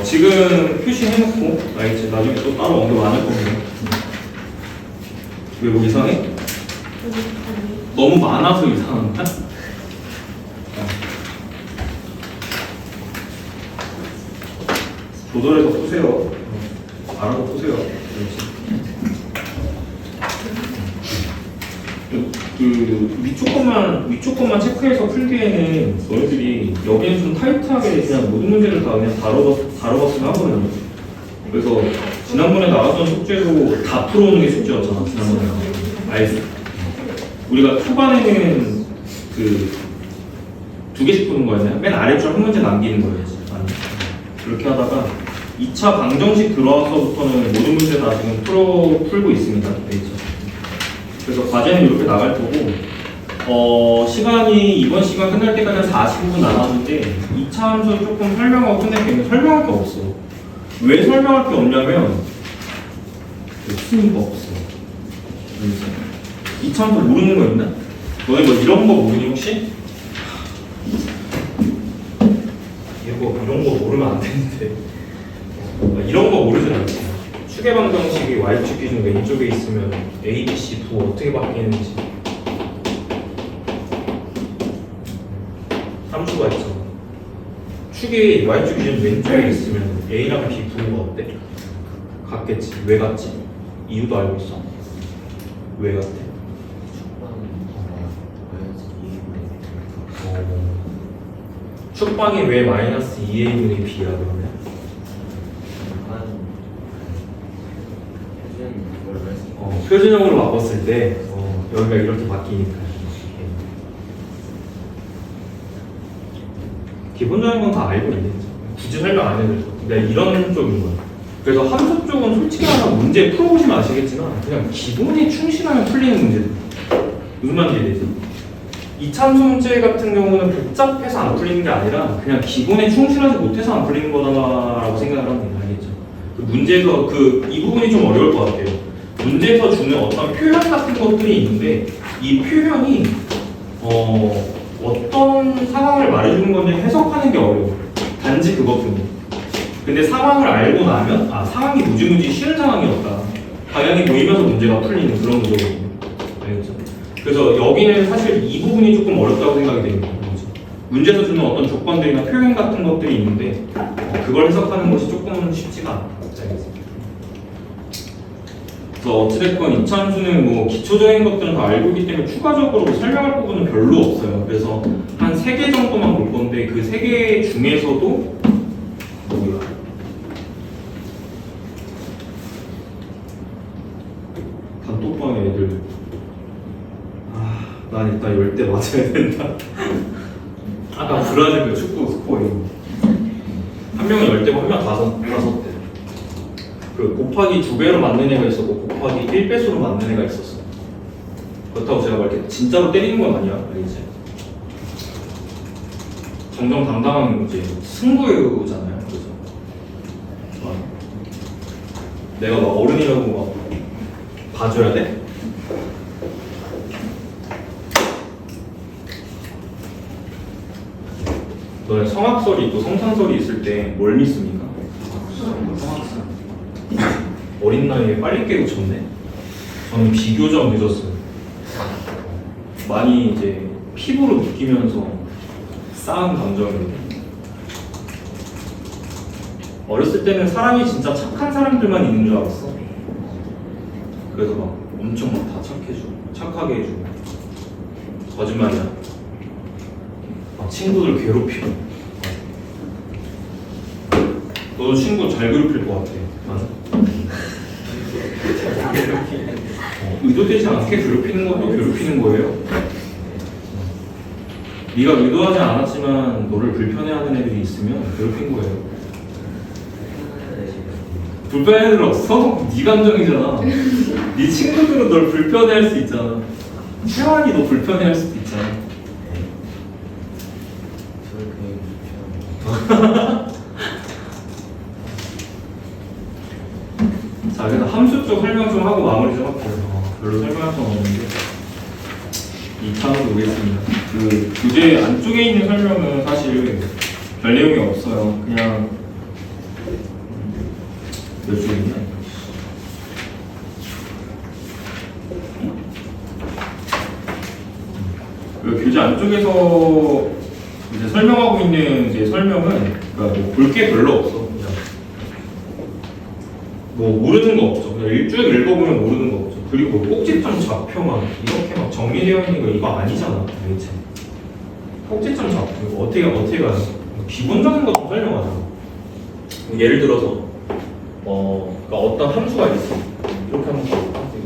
지금 표시해놓고 이제 나중에 또 따로 언급 안 할 거고요. 왜 뭐 이상해? 너무 많아서 이상한가? 조절해서 푸세요. 알아서 푸세요. 그 위쪽 것만 체크해서 풀기에는 너희들이 여기는 좀 타이트하게 그냥 모든 문제를 다 그냥 다뤄봤으면 하거든요. 그래서 지난번에 나왔던 숙제도 다 풀어오는 게 숙제였잖아. 지난번에 알지? 우리가 초반에는 그 두 개씩 푸는 거였나요? 맨 아래쪽 한 문제 남기는 거였지. 아니. 그렇게 하다가 2차 방정식 들어와서부터는 모든 문제 다 지금 풀고 있습니다. 알겠죠? 그래서 과제는 이렇게 나갈 거고 시간이 이번 시간 끝날 때까지 한 45분 남았는데 2차 함수 조금 설명하고 끝낼게요. 설명할 게 없어. 왜 설명할 게 없냐면 없으니까 없어. 2차 함수 모르는 거 있나? 너네 뭐 이런 거 모르니 혹시? 이런 거 모르면 안 되는데 이런 거 모르진 않지. 추계 방정식이 y축 기준 왼쪽에 있으면 a, b, c 부 어떻게 바뀌는지 함수가 있잖아. 축이 y축 기준 왼쪽에 있으면 a랑 b 부가 어때? 같겠지. 왜 같지? 이유도 알고 있어? 왜 같아? 축방이 왜 마이너스 2a분의 b야 그러면? 표준형으로 바꿨을 때 여기가 이렇게 바뀌니까 기본적인 건 다 알고 있는 거죠. 굳이 설명 안 해도 될 것 같아요. 내가 이런 쪽인 거야. 그래서 함수 쪽은 솔직히 말하면 문제 풀어보시면 아시겠지만 그냥 기본에 충실하면 풀리는 문제들. 무슨 말인지 이해되지? 이차함수 문제 같은 경우는 복잡해서 안 풀리는 게 아니라 그냥 기본에 충실하지 못해서 안 풀리는 거다라고 생각을 하면 돼요. 알겠죠? 그 문제에서 이 부분이 좀 어려울 것 같아요. 문제에서 주는 어떤 표현 같은 것들이 있는데 이 표현이 어떤 상황을 말해주는 건지 해석하는 게 어려워요. 단지 그것뿐이에요. 근데 상황을 알고 나면 상황이 무지무지 쉬운 상황이었다. 방향이 보이면서 문제가 풀리는 그런 구조거든요. 알겠죠? 그래서 여기는 사실 이 부분이 조금 어렵다고 생각이 됩니다. 그렇죠? 문제에서 주는 어떤 조건들이나 표현 같은 것들이 있는데 그걸 해석하는 것이 조금 쉽지가 않아요. 알겠죠? 그래서 어찌됐건 이차함수는 뭐 기초적인 것들은 다 알고 있기 때문에 추가적으로 설명할 부분은 별로 없어요. 그래서 한 3개 정도만 볼 건데 그 3개 중에서도 뭐야? 단톡방에 애들 난 일단 10대 맞아야 된다. 아까 브라질 그 축구 스코어 한 명은 10대고 한 명은 5대. 그 곱하기 2배로 맞는 애가 있었고 곱하기 1배수로 맞는 애가 있었어. 그렇다고 제가 막 이렇게 진짜로 때리는 건 아니야. 알겠지? 정정당당한 이제 승부잖아요. 그죠? 내가 막 어른이라고 막 봐줘야 돼? 너네 성악설이 있고 성탄설이 있을 때 뭘 믿습니까? 성악설. 어린 나이에 빨리 깨고 쳤네. 저는 비교적 늦었어요. 많이 이제 피부로 느끼면서 쌓은 감정이에요. 어렸을 때는 사람이 진짜 착한 사람들만 있는 줄 알았어. 그래서 막 엄청 막 다 착하게 해주고 거짓말이야. 막 친구들 괴롭히고. 너도 친구 잘 괴롭힐 것 같아. 맞아? 의도되지 않게 괴롭히는 것도 괴롭히는 거예요. 네가 의도하지 않았지만 너를 불편해하는 애들이 있으면 괴롭힌 거예요. 불편한 애들 없어? 네 감정이잖아. 네 친구들은 널 불편해할 수 있잖아. 태환이 너 불편해할 수도 있잖아. 자, 그래서 함수 쪽 설명 좀 하고 마무리 좀 할게요. 별로 설명할 건 없는데 이차함수 보겠습니다. 그 교재 안쪽에 있는 설명은 사실 별 내용이 없어요. 그냥 몇 줄이냐? 그 교재 안쪽에서 이제 설명하고 있는 이제 설명은 그러니까 뭐 볼 게 별로 없어. 그냥 뭐 모르는 거 없죠. 그냥 쭉 읽어보면 모르는 거 없죠. 그리고 꼭지점 좌표만 이렇게 막 정리되어 있는 거 이거 아니잖아. 도대체. 꼭지점 좌표 이거 어떻게 가요? 기본적인 거 좀 설명하자. 예를 들어서 그러니까 어떤 함수가 있어. 이렇게 하면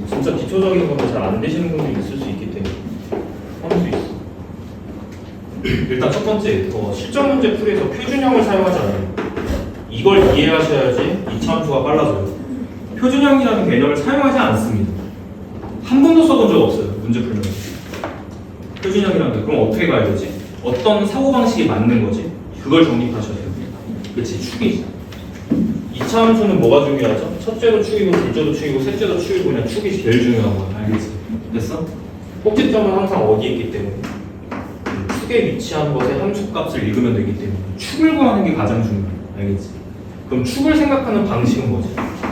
진짜 기초적인 건데 잘 안 되시는 분들이 있을 수 있기 때문에 함수 있어. 일단 첫 번째, 실전 문제 풀이에서 표준형을 사용하지 않아요. 이걸 이해하셔야지 이차함수가 빨라져요. 표준형이라는 개념을 사용하지 않습니다. 한 번도 써본 적 없어요. 문제 풀면서. 표준형이라는 게 그럼 어떻게 가야 되지? 어떤 사고방식이 맞는 거지? 그걸 정립하셔야 돼요. 그치, 축이지. 이차함수는 뭐가 중요하죠? 첫째도 축이고 둘째도 축이고 셋째도 축이고 그냥 축이 제일 중요한 거야. 알겠지? 됐어? 꼭지점은 항상 어디에 있기 때문에 축에 위치한 것의 함수값을 읽으면 되기 때문에 축을 구하는 게 가장 중요해. 알겠지? 그럼 축을 생각하는 방식은 뭐지?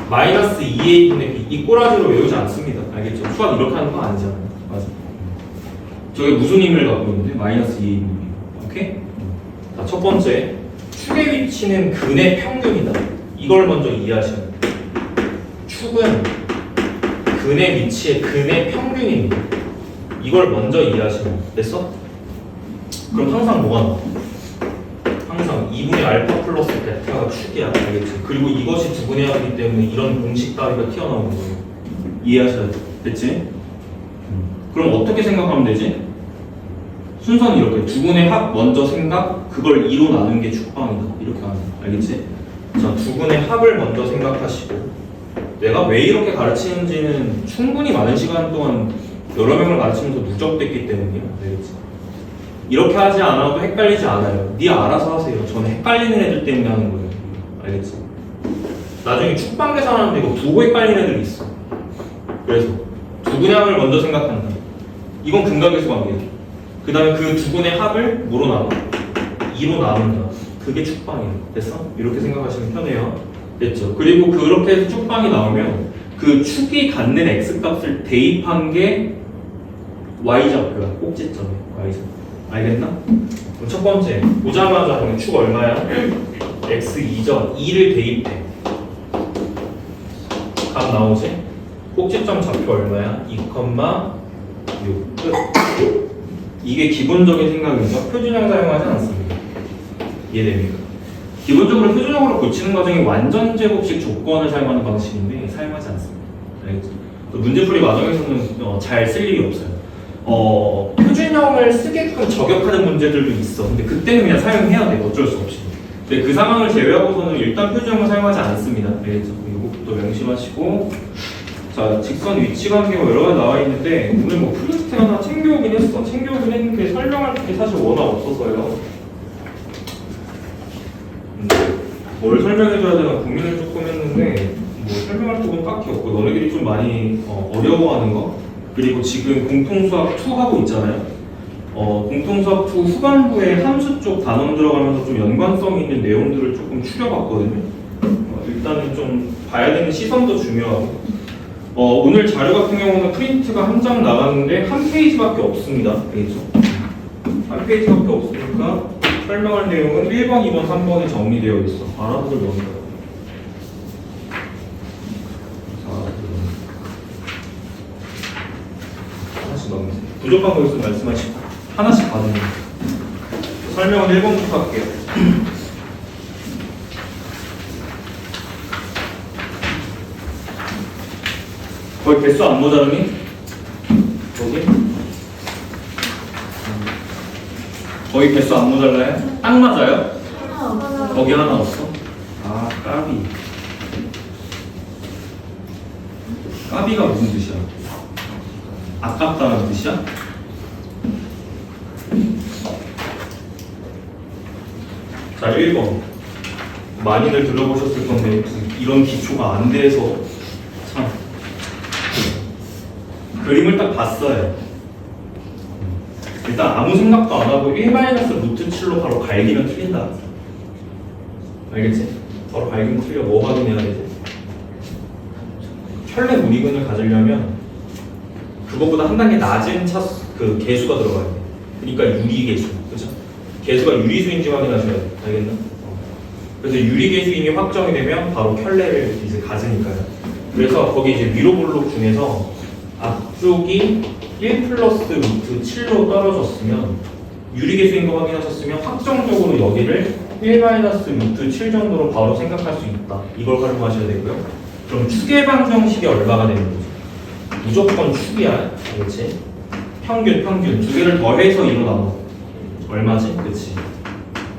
마이너스 2a분의 b 이 꼬라지로 외우지 않습니다. 알겠죠? 수학 이렇게 하는 거 아니잖아요. 맞아. 저게 무슨 의미를 갖고 있는데? 마이너스 2a분의 b. 오케이? 자, 첫 번째, 축의 위치는 근의 평균이다. 이걸 먼저 이해하셔야 돼요. 축은 근의 위치의 근의 평균입니다. 이걸 먼저 이해하시면 됐어? 그럼 항상 뭐가 나와? 2분의 알파 플러스 베타가 축이야. 알겠지? 그리고 이것이 두분의 합이기 때문에 이런 공식 따위가 튀어나오는 거예요. 이해하셔야 돼. 됐지? 그럼 어떻게 생각하면 되지? 순서는 이렇게 두분의 합 먼저 생각, 그걸 2로 나누는 게 축방이다. 이렇게 하는 거야. 알겠지? 자, 두분의 합을 먼저 생각하시고 내가 왜 이렇게 가르치는지는 충분히 많은 시간 동안 여러 명을 가르치면서 누적됐기 때문이야. 알겠지? 이렇게 하지 않아도 헷갈리지 않아요. 네 알아서 하세요. 저는 헷갈리는 애들 때문에 하는 거예요. 알겠지? 나중에 축방 계산하는데 이거 보고 헷갈리는 애들이 있어. 그래서 두분의 합을 먼저 생각한다. 이건 근각계수 관계야. 그 다음에 그 두분의 합을 뭐로 나눠? 2로 나눈다. 그게 축방이에요. 됐어? 이렇게 생각하시면 편해요. 됐죠? 그리고 그렇게 해서 축방이 나오면 그 축이 갖는 x값을 대입한 게 y좌표야. 꼭지점이야. y좌표. 알겠나? 그럼 첫 번째 보자마자 축 얼마야? x2죠. 2를 대입해. 값 나오지? 꼭지점 좌표 얼마야? 2,6. 끝. 이게 기본적인 생각이죠. 표준형 사용하지 않습니다. 이해됩니까? 기본적으로 표준형으로 고치는 과정이 완전 제곱식 조건을 사용하는 방식인데 사용하지 않습니다. 알겠죠? 문제풀이 과정에서는 잘 쓸 일이 없어요. 표준형을 쓰게끔 저격하는 문제들도 있어. 근데 그때는 그냥 사용해야 돼. 어쩔 수 없이. 근데 그 상황을 제외하고서는 일단 표준형을 사용하지 않습니다. 알겠죠? 이것도 명심하시고. 자, 직선 위치 관계가 여러 가지 나와 있는데 오늘 뭐 프린트 하나 챙겨오긴 했어. 챙겨오긴 했는데 설명할 게 사실 워낙 없어서요. 뭘 설명해줘야 되나 고민을 조금 했는데 뭐 설명할 부분 딱히 없고 너네들이 좀 많이 어려워하는 거 그리고 지금 공통수학 2 하고 있잖아요. 공통수학 2 후반부에 함수 쪽 단원 들어가면서 좀 연관성 있는 내용들을 조금 추려봤거든요. 일단은 좀 봐야 되는 시선도 중요하고 오늘 자료 같은 경우는 프린트가 한 장 나갔는데 한 페이지밖에 없습니다. 알겠죠? 한 페이지밖에 없으니까 설명할 내용은 1번, 2번, 3번에 정리되어 있어. 알아보길 원해요. 하나씩 넣으세요. 부족한 거 있으면 말씀하시고 하나씩 받으면 돼요. 설명은 1번부터 할게요. 거의 개수 안 모자르니? 여기? 거의 개수 안 모자라요? 딱 맞아요? 거기 하나 없어? 아, 까비. 까비가 무슨 뜻이야? 아깝다는 뜻이야? 자, 1번. 많이들 들어보셨을 건데 이런 기초가 안 돼서 참 그림을 딱 봤어요. 일단 아무 생각도 안 하고 1-루트7로 바로 갈기면 틀린다. 알겠지? 바로 갈기면 틀려. 뭐 확인해야 되지? 혈내 무리근을 가지려면 그것보다 한 단계 낮은 그 개수가 들어가야 돼. 그러니까 유리개수. 그죠? 개수가 유리수인지 확인하셔야 돼. 알겠나? 그래서 유리개수임이 확정이 되면 바로 혈내를 이제 가지니까요. 그래서 거기 이제 위로 블록 중에서 앞쪽이 1+루트7로 떨어졌으면 유리개수인 거 확인하셨으면 확정적으로 여기를 1-루트7 정도로 바로 생각할 수 있다. 이걸 활용하셔야 되고요. 그럼 축의 방정식이 얼마가 되는 거죠? 무조건 축이야. 그렇지? 평균 두 개를 더해서 2로 나눠. 얼마지? 그렇지?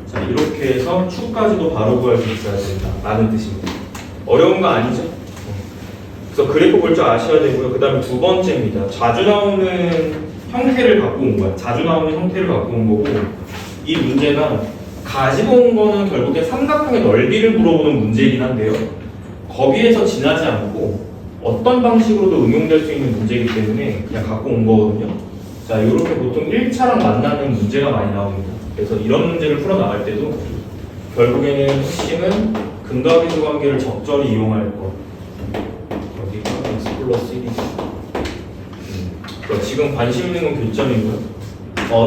자, 이렇게 해서 축까지도 바로 구할 수 있어야 된다 라는 뜻입니다. 어려운 거 아니죠? 그래서 그래프 볼 줄 아셔야 되고요. 그 다음에 두 번째입니다. 자주 나오는 형태를 갖고 온 거야. 자주 나오는 형태를 갖고 온 거고 이 문제가 가지고 온 거는 결국에 삼각형의 넓이를 물어보는 문제이긴 한데요. 거기에서 지나지 않고 어떤 방식으로도 응용될 수 있는 문제이기 때문에 그냥 갖고 온 거거든요. 자, 이렇게 보통 1차랑 만나는 문제가 많이 나옵니다. 그래서 이런 문제를 풀어나갈 때도 결국에는 핵심은 근각계수 관계를 적절히 이용할 것. 여기가 x+1이죠. 지금 관심 있는 건 교점이고요.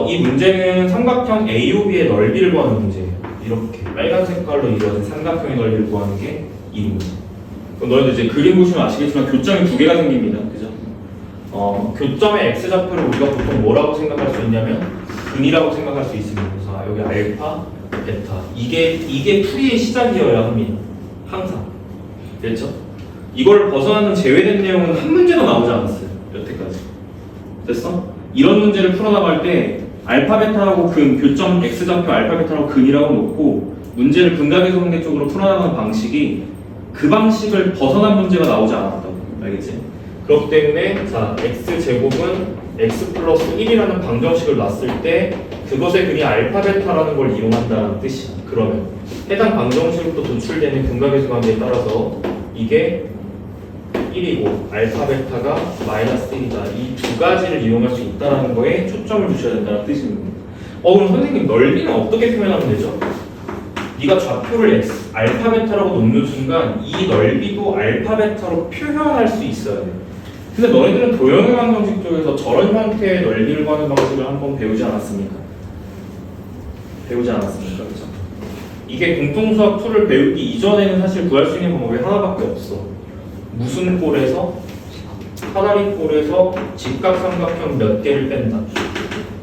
이 문제는 삼각형 AOB의 넓이를 구하는 문제예요. 이렇게 빨간 색깔로 이루어진 삼각형의 넓이를 구하는 게 이 문제. 너희들 이제 그림 보시면 아시겠지만 교점이 두 개가 생깁니다. 그죠? 교점의 x좌표를 우리가 보통 뭐라고 생각할 수 있냐면 근이라고 생각할 수 있습니다. 그래서 여기 알파, 베타. 이게 풀이의 시작이어야 합니다. 항상. 됐죠? 이걸 벗어나는 제외된 내용은 한 문제도 나오지 않았어요. 여태까지. 됐어? 이런 문제를 풀어나갈 때 알파 베타하고 근, 교점 x좌표 알파 베타하고 근이라고 놓고 문제를 근각의 성계 쪽으로 풀어나가는 방식이 그 방식을 벗어난 문제가 나오지 않았다고. 알겠지? 그렇기 때문에 자 x제곱은 x 플러스 1이라는 방정식을 놨을 때 그것의 근이 알파 베타라는 걸 이용한다는 뜻이야. 그러면 해당 방정식으로부터 도출되는 근각의 관계에 따라서 이게 1이고 알파 베타가 마이너스 1이다. 이 두 가지를 이용할 수 있다는 거에 초점을 두셔야 된다는 뜻입니다. 그럼 선생님 넓이는 어떻게 표현하면 되죠? 네가 좌표를 x, 알파 베타라고 놓는 순간 이 넓이도 알파 베타로 표현할 수 있어야 돼. 근데 너희들은 도형의 방정식 쪽에서 저런 형태의 넓이를 구하는 방식을 한번 배우지 않았습니까? 그렇죠? 이게 공통수학 2를 배우기 이전에는 사실 구할 수 있는 방법이 하나밖에 없어. 무슨 꼴에서? 사다리 꼴에서 직각삼각형 몇 개를 뺀다.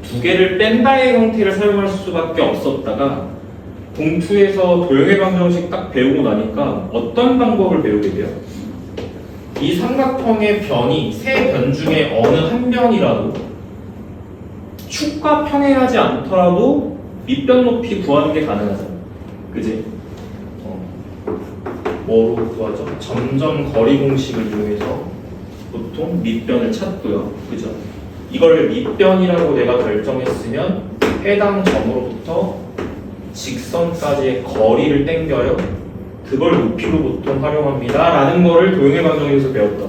두 개를 뺀다의 형태를 사용할 수밖에 없었다가 공투에서 도형의 방정식 딱 배우고 나니까 어떤 방법을 배우게 돼요? 이 삼각형의 변이 세 변 중에 어느 한 변이라도 축과 평행하지 않더라도 밑변 높이 구하는 게 가능하잖아. 그지? 뭐로 구하죠? 점점 거리 공식을 이용해서 보통 밑변을 찾고요. 그죠? 이걸 밑변이라고 내가 결정했으면 해당 점으로부터 직선까지의 거리를 땡겨요. 그걸 높이로 보통 활용합니다. 라는 거를 도형의 방정식에서 배웠다.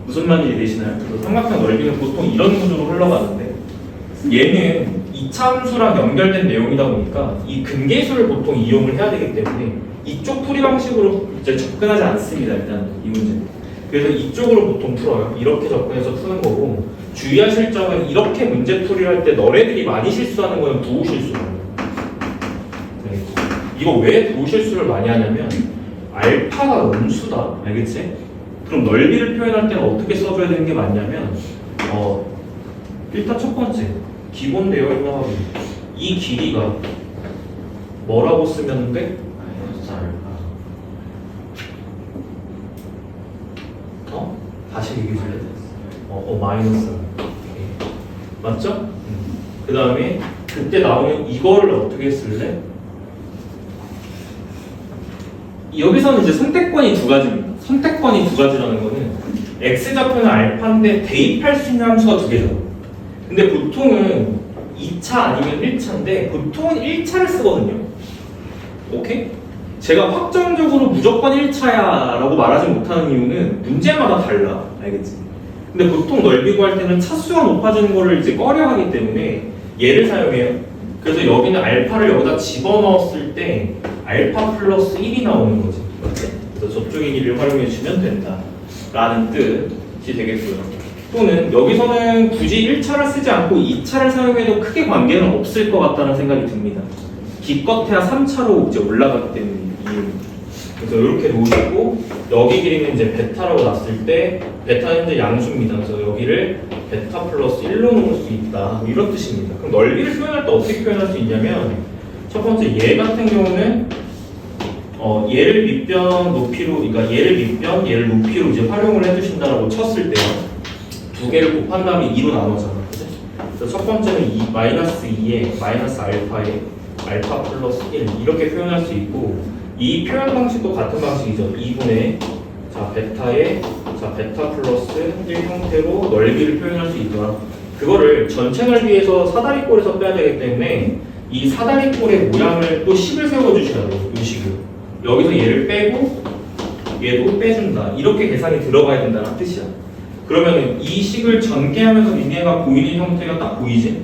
무슨 말인지 이해되시나요? 그래서 삼각형 넓이는 보통 이런 구조로 흘러가는데 얘는 이차함수랑 연결된 내용이다 보니까 이 근계수를 보통 이용을 해야 되기 때문에 이쪽 풀이 방식으로 이제 접근하지 않습니다. 일단 이 문제는. 그래서 이쪽으로 보통 풀어요. 이렇게 접근해서 푸는 거고 주의하실 점은 이렇게 문제 풀이를 할 때 너네들이 많이 실수하는 거는 부호 실수예요. 네. 이거 왜 부호 실수를 많이 하냐면 알파가 음수다. 알겠지? 그럼 넓이를 표현할 때는 어떻게 써줘야 되는 게 맞냐면 일단 첫 번째 기본 되어 있는 합이 이 길이가 뭐라고 쓰면 돼? 다시 얘기해 줄래? 마이너스. 맞죠? 그 다음에 그때 나오는 이거를 어떻게 쓸래? 여기서는 이제 선택권이 두 가지입니다. 선택권이 두 가지라는 거는 x좌표는 알파인데 대입할 수 있는 함수가 두 개잖아. 근데 보통은 2차 아니면 1차인데 보통은 1차를 쓰거든요. 오케이? 제가 확정적으로 무조건 1차야 라고 말하지 못하는 이유는 문제마다 달라. 알겠지? 근데 보통 넓이 구할 때는 차수가 높아지는 거를 이제 꺼려 하기 때문에 얘를 사용해요. 그래서 여기는 알파를 여기다 집어넣었을 때 알파 플러스 1이 나오는 거지. 맞지? 그래서 저쪽의 길이를 활용해 주시면 된다 라는 뜻이 되겠고요. 또는 여기서는 굳이 1차를 쓰지 않고 2차를 사용해도 크게 관계는 없을 것 같다는 생각이 듭니다. 기껏해야 3차로 이제 올라가기 때문에 그래서 이렇게 놓으시고 여기 길이는 이제 베타라고 놨을 때 베타는 현재 양수입니다. 그래서 여기를 베타 플러스 1로 놓을 수 있다. 이런 뜻입니다. 그럼 넓이를 표현할 때 어떻게 표현할 수 있냐면 첫 번째 얘 같은 경우는 얘를 밑변 높이로 그러니까 얘를 밑변 얘를 높이로 이제 활용을 해주신다라고 쳤을 때요. 두 개를 곱한 다음에 2로 나누잖아. 그래서 첫 번째는 마이너스 2에 마이너스 알파에 알파 플러스 1 이렇게 표현할 수 있고 이 표현 방식도 같은 방식이죠. 2분의 베타에 베타 플러스 1 형태로 넓이를 표현할 수 있더라. 그거를 전체 넓이에서 사다리꼴에서 빼야 되기 때문에 이 사다리꼴의 모양을 또 식을 세워주셔야 돼요. 이 식을. 여기서 얘를 빼고 얘도 빼준다. 이렇게 계산이 들어가야 된다는 뜻이야. 그러면 이 식을 전개하면서 니네가 보이는 형태가 딱 보이지?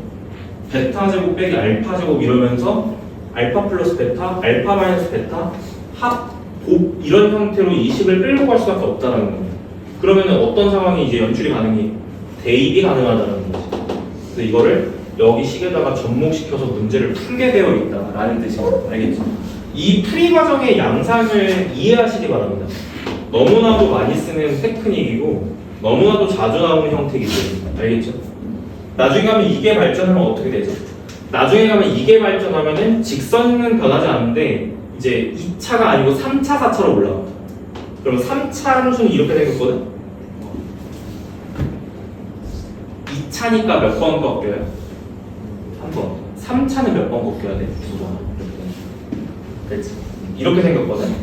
베타 제곱 빼기 알파 제곱 이러면서 알파 플러스 베타, 알파 마이너스 베타, 합, 곱 이런 형태로 이 식을 끌고 갈 수밖에 없다는 겁니다. 그러면 어떤 상황이 이제 연출이 가능해? 대입이 가능하다는 거지. 그래서 이거를 여기 식에다가 접목시켜서 문제를 풀게 되어 있다라는 뜻입니다. 알겠죠? 이 풀이 과정의 양상을 이해하시기 바랍니다. 너무나도 많이 쓰는 테크닉이고 너무나도 자주 나오는 형태이기 때문에 알겠죠? 나중에 하면 이게 발전하면 어떻게 되죠? 나중에 가면 이게 발전하면은 직선은 변하지 않는데 이제 2차가 아니고 3차, 4차로 올라갑니다. 그럼 3차 함수는 이렇게 생겼거든? 2차니까 몇 번 꺾여요? 3번. 3차는 몇 번 꺾여야 돼? 2번. 그렇지. 이렇게 생겼거든?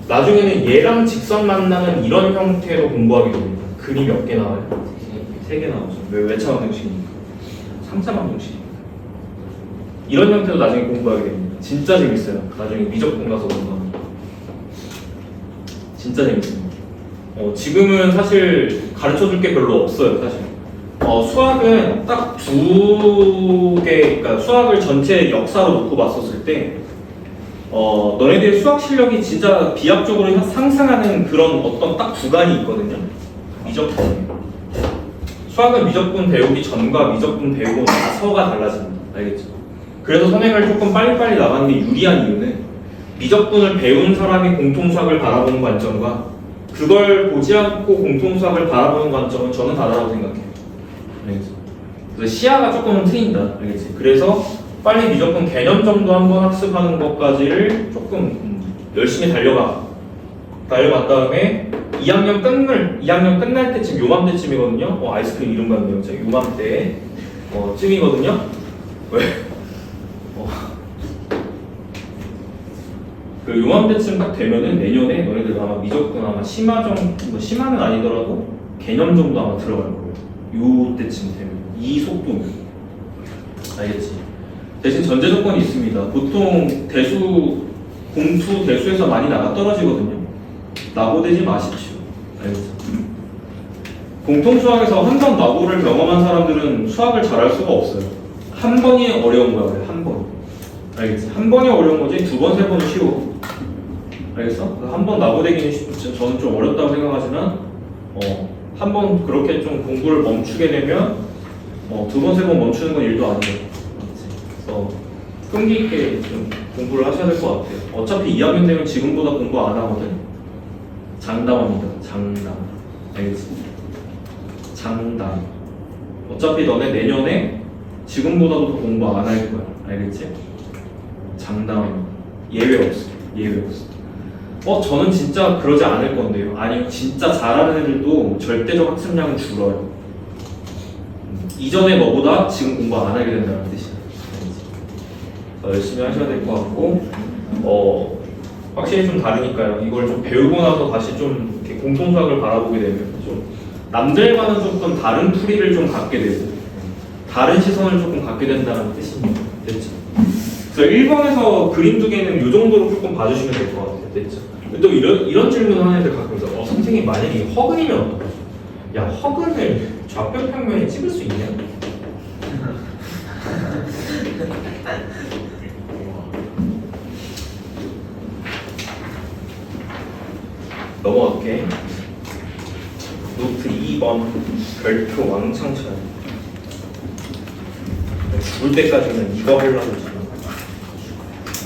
나중에는 얘랑 직선 만나면 이런 형태로 공부하게 됩니다. 그림 몇 개 나와요? 3개 나오죠. 왜 외차 방정식이니까. 3차 방정식이니까. 이런 형태로 나중에 공부하게 됩니다. 진짜 재밌어요. 나중에 미적분 가서 공부하면. 진짜 재밌습니다. 지금은 사실 가르쳐줄 게 별로 없어요, 사실. 수학은 딱 두 개, 그러니까 수학을 전체 역사로 놓고 봤었을 때, 너네들의 수학 실력이 진짜 비합적으로 상승하는 그런 어떤 딱 구간이 있거든요. 미적분. 수학은 미적분 배우기 전과 미적분 배우고 나서가 달라집니다. 알겠죠? 그래서 선행을 조금 빨리빨리 나가는 게 유리한 이유는 미적분을 배운 사람이 공통수학을 바라보는 관점과 그걸 보지 않고 공통수학을 바라보는 관점은 저는 다르다고 생각해요. 알겠죠? 그래서 시야가 조금은 트인다. 알겠지? 그래서 빨리 미적분 개념 정도 한번 학습하는 것까지를 조금 열심히 달려간 다음에 2학년 끝날 때쯤 요맘때쯤이거든요. 아이스크림 이름 같네요. 제가 요맘때 쯤이거든요. 왜? 그 요맘때쯤 딱 되면은 내년에 너희들 아마 미적분 아마 심화는 아니더라도 개념 정도 아마 들어갈 거예요. 요 때쯤 되면 이 속도면 알겠지? 대신 전제 조건이 있습니다. 보통 공투 대수에서 많이 나가 떨어지거든요. 나고되지 마십시오. 알겠죠? 공통수학에서 한 번 나고를 경험한 사람들은 수학을 잘할 수가 없어요. 한 번이 어려운 거야, 그래. 한 번. 알겠지? 한 번이 어려운 거지, 두 번, 세 번은 쉬워. 알겠어? 한 번 나고되기는 저는 좀 어렵다고 생각하지만, 한 번 그렇게 좀 공부를 멈추게 되면, 두 번, 세 번 멈추는 건 일도 아니에요. 그래서 끈기 있게 좀 공부를 하셔야 될 것 같아요. 어차피 2학년 되면 지금보다 공부 안 하거든. 장담합니다. 장담. 알겠지? 장담. 어차피 너네 내년에 지금보다도 더 공부 안 할 거야. 알겠지? 장담. 예외 없어. 예외 없어. 저는 진짜 그러지 않을 건데요. 아니요, 진짜 잘하는 애들도 절대적 학습량은 줄어요. 이전에 너보다 지금 공부 안 하게 된다는 뜻이야. 열심히 하셔야 될 것 같고, 확실히 좀 다르니까요. 이걸 좀 배우고 나서 다시 좀 이렇게 공통수학을 바라보게 되면 좀 남들과는 조금 다른 풀이를 좀 갖게 되고 다른 시선을 조금 갖게 된다는 뜻입니다. 됐죠? 그래서 1번에서 그림 두 개는 이 정도로 조금 봐주시면 될 것 같아요. 됐죠? 또 이런 질문 하는 애들 가끔 있어요. 선생님 만약에 허근이면 어떡하지? 야, 허근을 좌표 평면에 찍을 수 있냐? 넘어갈게. 노트 2번 별표 왕창 쳐요. 죽을 때까지는 이거 하려고 지금.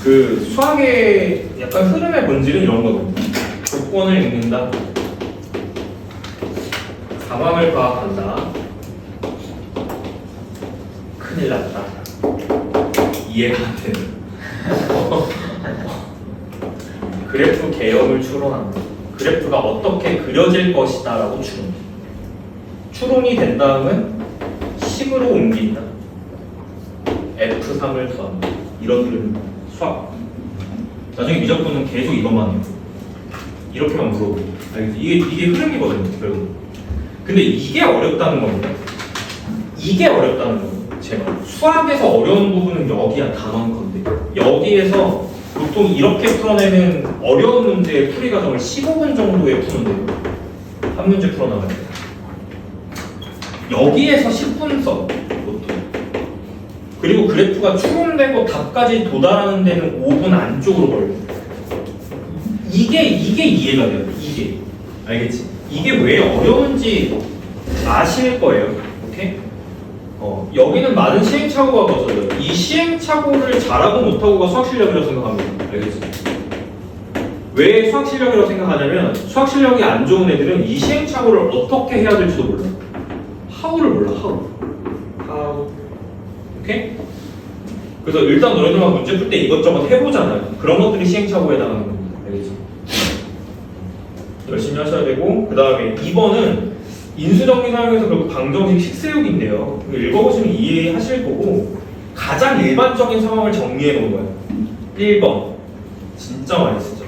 그 수학의 약간 흐름의 본질은 이런 거거든요. 조건을 읽는다. 상황을 파악한다. 큰일 났다. 이해가 안 되는. 그래프 개형을 추론한다. 그래프가 어떻게 그려질 것이다 라고 추론이 된 다음은 식으로 옮긴다. F3을 구한다. 이런 흐름. 수학. 나중에 미적분은 계속 이것만 해요. 이렇게만 물어보고. 이게 흐름이거든요, 결국. 근데 이게 어렵다는 겁니다. 이게 어렵다는 거예요. 제가 수학에서 어려운 부분은 여기야 단원 건데 여기에서 보통 이렇게 풀어내는 어려운 문제의 풀이 과정을 15분 정도에 푸는데요. 한 문제 풀어나가야 돼요. 여기에서 10분 써 보통. 그리고 그래프가 추론되고 답까지 도달하는 데는 5분 안쪽으로 걸려요. 이게 이해가 돼요. 이게. 알겠지? 이게 왜 어려운지 아실 거예요. 오케이? 여기는 많은 시행착오가 거쳐져요. 이 시행착오를 잘하고 못하고가 수학 실력이라고 생각합니다. 알겠지? 왜 수학 실력이라고 생각하냐면 수학 실력이 안 좋은 애들은 이 시행착오를 어떻게 해야 될지도 몰라요. how를 몰라. how. 오케이? 그래서 일단 너희들만 문제 풀 때 이것저것 해보잖아요. 그런 것들이 시행착오에 해당하는 겁니다. 알겠지? 열심히 하셔야 되고, 그 다음에 2번은 인수정리 사용해서 결국 방정식 식세우기인데요. 읽어보시면 이해하실 거고, 가장 일반적인 상황을 정리해 놓은 거예요. 1번 진짜 많이 쓰죠.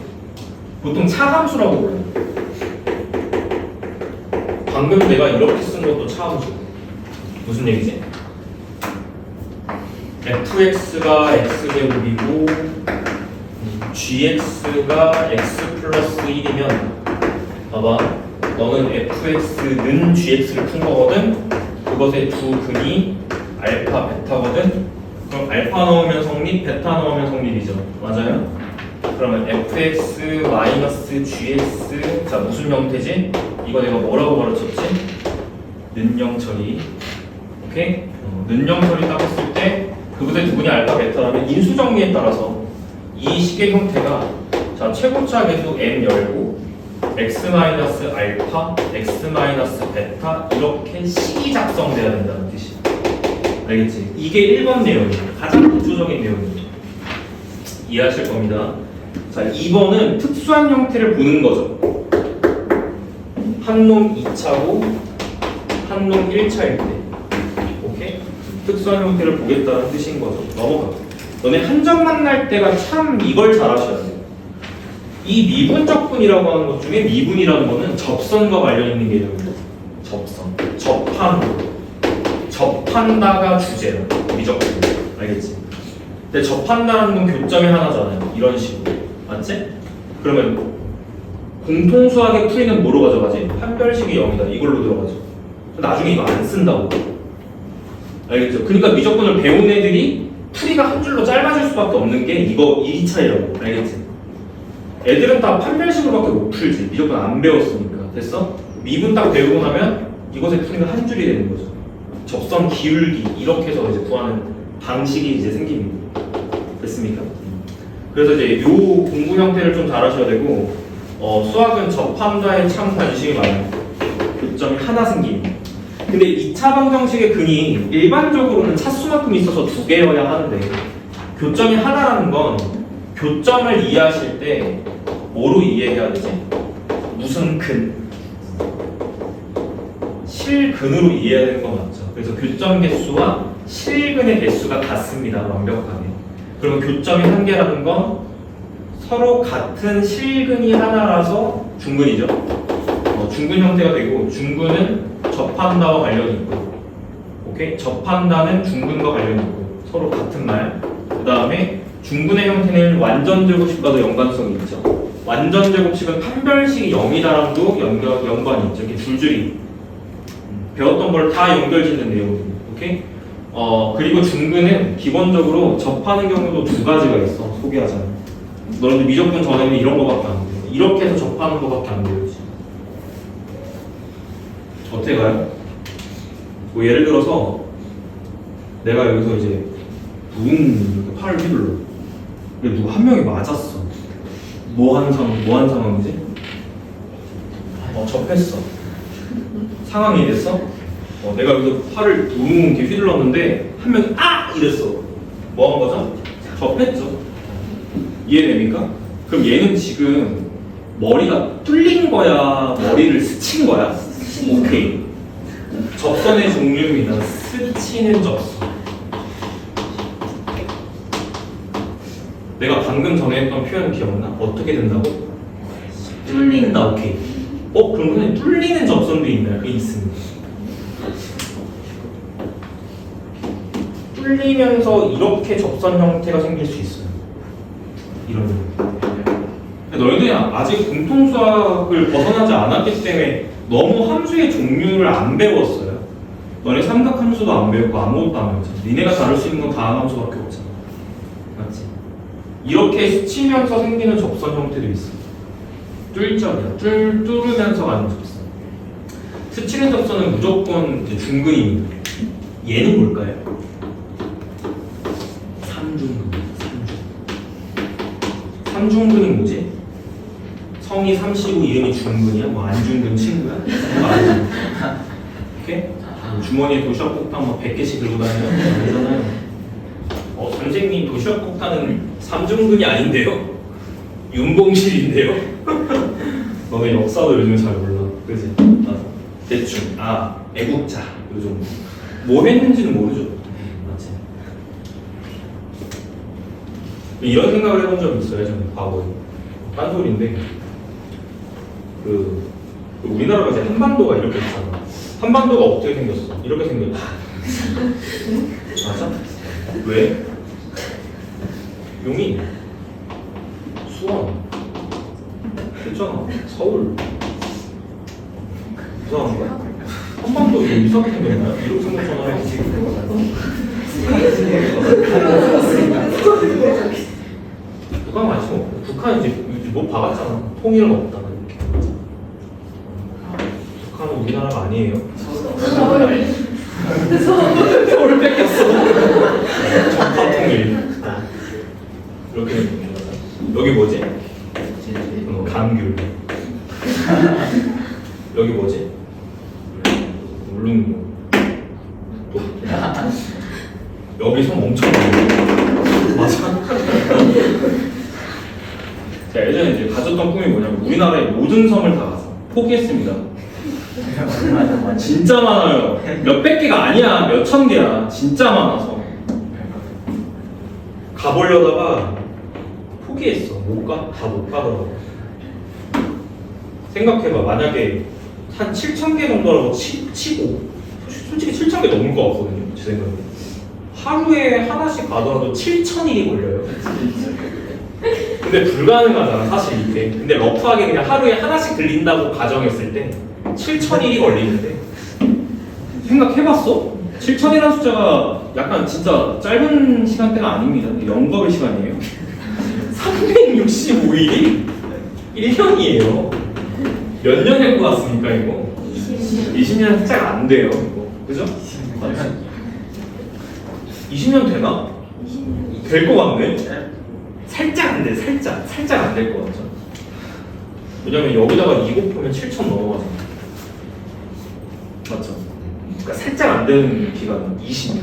보통 차함수라고 불러요. 방금 내가 이렇게 쓴 것도 차함수. 무슨 얘기지? fx가 x제곱이고 gx가 x 플러스 1이면 봐봐, 너는 fx는 gx를 푼 거거든. 그것의 두 근이 알파, 베타거든. 그럼 알파 넣으면 성립, 베타 넣으면 성립이죠. 맞아요? 그러면 fx 마이너스 gx, 자 무슨 형태지? 이거 내가 뭐라고 가르쳤지? 는영 처리. 오케이? 는영 처리 딱 했을 때 그것의 두 분이 알파, 베타라면 인수정리에 따라서 이 식의 형태가, 자 최고차 계수 n 열고 x 마이너스 알파, x 마이너스 베타 이렇게 식이 작성돼야 된다는 뜻이야. 알겠지? 이게 1번 내용이에요. 가장 구조적인 내용이에요. 이해하실 겁니다. 자, 2번은 특수한 형태를 보는 거죠. 한 놈 2차고 한 놈 1차일 때. 오케이? 특수한 형태를 보겠다는 뜻인 거죠. 넘어가. 너네 한 점 만날 때가 참 이걸 잘 아셔야 돼요. 이 미분적분이라고 하는 것 중에 미분이라는 거는 접선과 관련 있는 개념입니다. 접선. 접한다가 주제야. 미적분. 알겠지? 근데 접한다라는 건 교점이 하나잖아요. 이런 식으로. 맞지? 그러면 공통수학의 풀이는 뭐로 가져가지? 판별식이 0이다. 이걸로 들어가죠. 나중에 이거 안 쓴다고. 알겠죠? 그러니까 미적분을 배운 애들이 풀이가 한 줄로 짧아질 수밖에 없는 게 이 차이라고. 알겠지? 애들은 다 판별식으로밖에 못 풀지. 미적분 안 배웠으니까. 됐어? 미분 딱 배우고 나면 이것의 풀이가 한 줄이 되는 거죠. 접선 기울기 이렇게 해서 이제 구하는 방식이 이제 생깁니다. 됐습니까? 그래서 이제 요 공부 형태를 좀 잘 하셔야 되고, 수학은 접한다에 참 관심이 많아요. 교점이 하나 생깁니다. 근데 2차 방정식의 근이 일반적으로는 차수만큼 있어서 두 개여야 하는데, 교점이 하나라는 건 교점을 이해하실 때 뭐로 이해해야 되지? 무슨 근? 실근으로 이해해야 되는 거 맞죠? 그래서 교점 개수와 실근의 개수가 같습니다. 완벽하게. 그러면 교점이 한 개라는 건 서로 같은 실근이 하나라서 중근이죠. 중근 형태가 되고, 중근은 접한다와 관련이 있고, 오케이? 접한다는 중근과 관련이 있고, 서로 같은 말. 그 다음에 중근의 형태는 완전 제곱식과도 연관성이 있죠. 완전 제곱식은 판별식이 0이다랑도 연관이 있죠. 이렇게 줄줄이 배웠던 걸 다 연결짓는 내용입니다. 오케이? 그리고 중근은 기본적으로 접하는 경우도 두 가지가 있어. 소개하자면. 너희들 미적분 전에는 이런 거밖에 안 돼요. 이렇게 해서 접하는 거밖에 안 돼요. 어떻게 가요? 뭐 예를 들어서 내가 여기서 이제 이렇게 팔을 휘둘러. 근데 누구 한 명이 맞았어. 뭐 한 상황이지? 접했어. 상황이 됐어? 내가 여기서 팔을 둥 이렇게 휘둘렀는데 한 명이 이랬어. 뭐 한 거죠? 접했죠. 이해됩니까? 그럼 얘는 지금 머리가 뚫린 거야? 머리를 스친 거야? 오케이. 접선의 종류입니다. 스치는 접선. 내가 방금 전에 했던 표현 기억나? 어떻게 된다고? 뚫린다. 오케이. 그럼 근데 뚫리는 접선도 있나요? 그게 있습니다. 뚫리면서 이렇게 접선 형태가 생길 수 있어요. 이런. 너희들이 아직 공통수학을 벗어나지 않았기 때문에 너무 함수의 종류를 안 배웠어요. 너네 삼각함수도 안 배웠고 아무것도 안 배웠잖아. 니네가 다룰 수 있는 건 다항함수밖에 없잖아. 맞지? 이렇게 스치면서 생기는 접선 형태도 있어. 뚫절이야. 뚫으면서 가는 접선. 스치는 접선은 무조건 이제 중근입니다. 얘는 뭘까요? 삼중근이 뭐지? 성이 3시고 이름이 중근이야? 뭐 안중근 친구야? 오케이? 주머니에 도시락폭탄 막 100개씩 들고 다니는 거 아니잖아요. 선생님 도시락 폭탄은 삼중근이 아닌데요? 윤봉실인데요? 너네 역사도 요즘 잘 몰라. 그지? 맞아. 대충. 애국자. 요즘. 뭐 했는지는 모르죠. 맞지? 이런 생각을 해본 적이 있어요. 저는 과거에. 딴소리인데. 우리나라가 이제 한반도가 이렇게 있잖아. 한반도가 어떻게 생겼어? 이렇게 생겼어. 맞아? 왜? 용인, 수원, 했잖아. 서울. 이상한 거야? 한반도 이거 이상하게 생겼나요? 이렇게 생겼잖아요. 북한 관심 없고 북한 이제 뭐 박았잖아. 통일은 없다. 이렇게. 북한은 우리나라가 아니에요. 서울 뺏겼어. 전파 통일. 이렇게 된 겁니다. 여기 뭐지? 감귤. 여기 뭐지? 울릉도. 여기 섬 엄청 많아. 맞아. 제가 예전에 이제 가졌던 꿈이 뭐냐면 우리나라의 모든 섬을 다 가서 포기했습니다. 진짜 많아요. 몇백 개가 아니야. 몇천 개야. 진짜 많아서 가보려다가 포기했어. 못 가? 다 못 가더라고. 생각해봐. 만약에 한 7,000개 정도라고 치고 솔직히 7,000개 넘을 것 같거든요. 제 생각에. 하루에 하나씩 가더라도 7,000일이 걸려요. 근데 불가능하잖아 사실 이게. 근데 러프하게 그냥 하루에 하나씩 들린다고 가정했을 때 7,000일이 걸리는데 생각해봤어? 7,000이라는 숫자가 약간 진짜 짧은 시간대가 아닙니다. 영겁의 시간이에요. 365일이 1년이에요. 몇 년일 것 같습니까 이거? 20년 숫자가 안 돼요 이거. 그죠? 20년 되나? 될 것 같네? 살짝 안 돼. 살짝 안 될 것 같죠? 왜냐면 여기다가 2 곱하면 7,000 넘어가잖아. 맞죠? 그러니까 살짝 안 되는 기간 20년.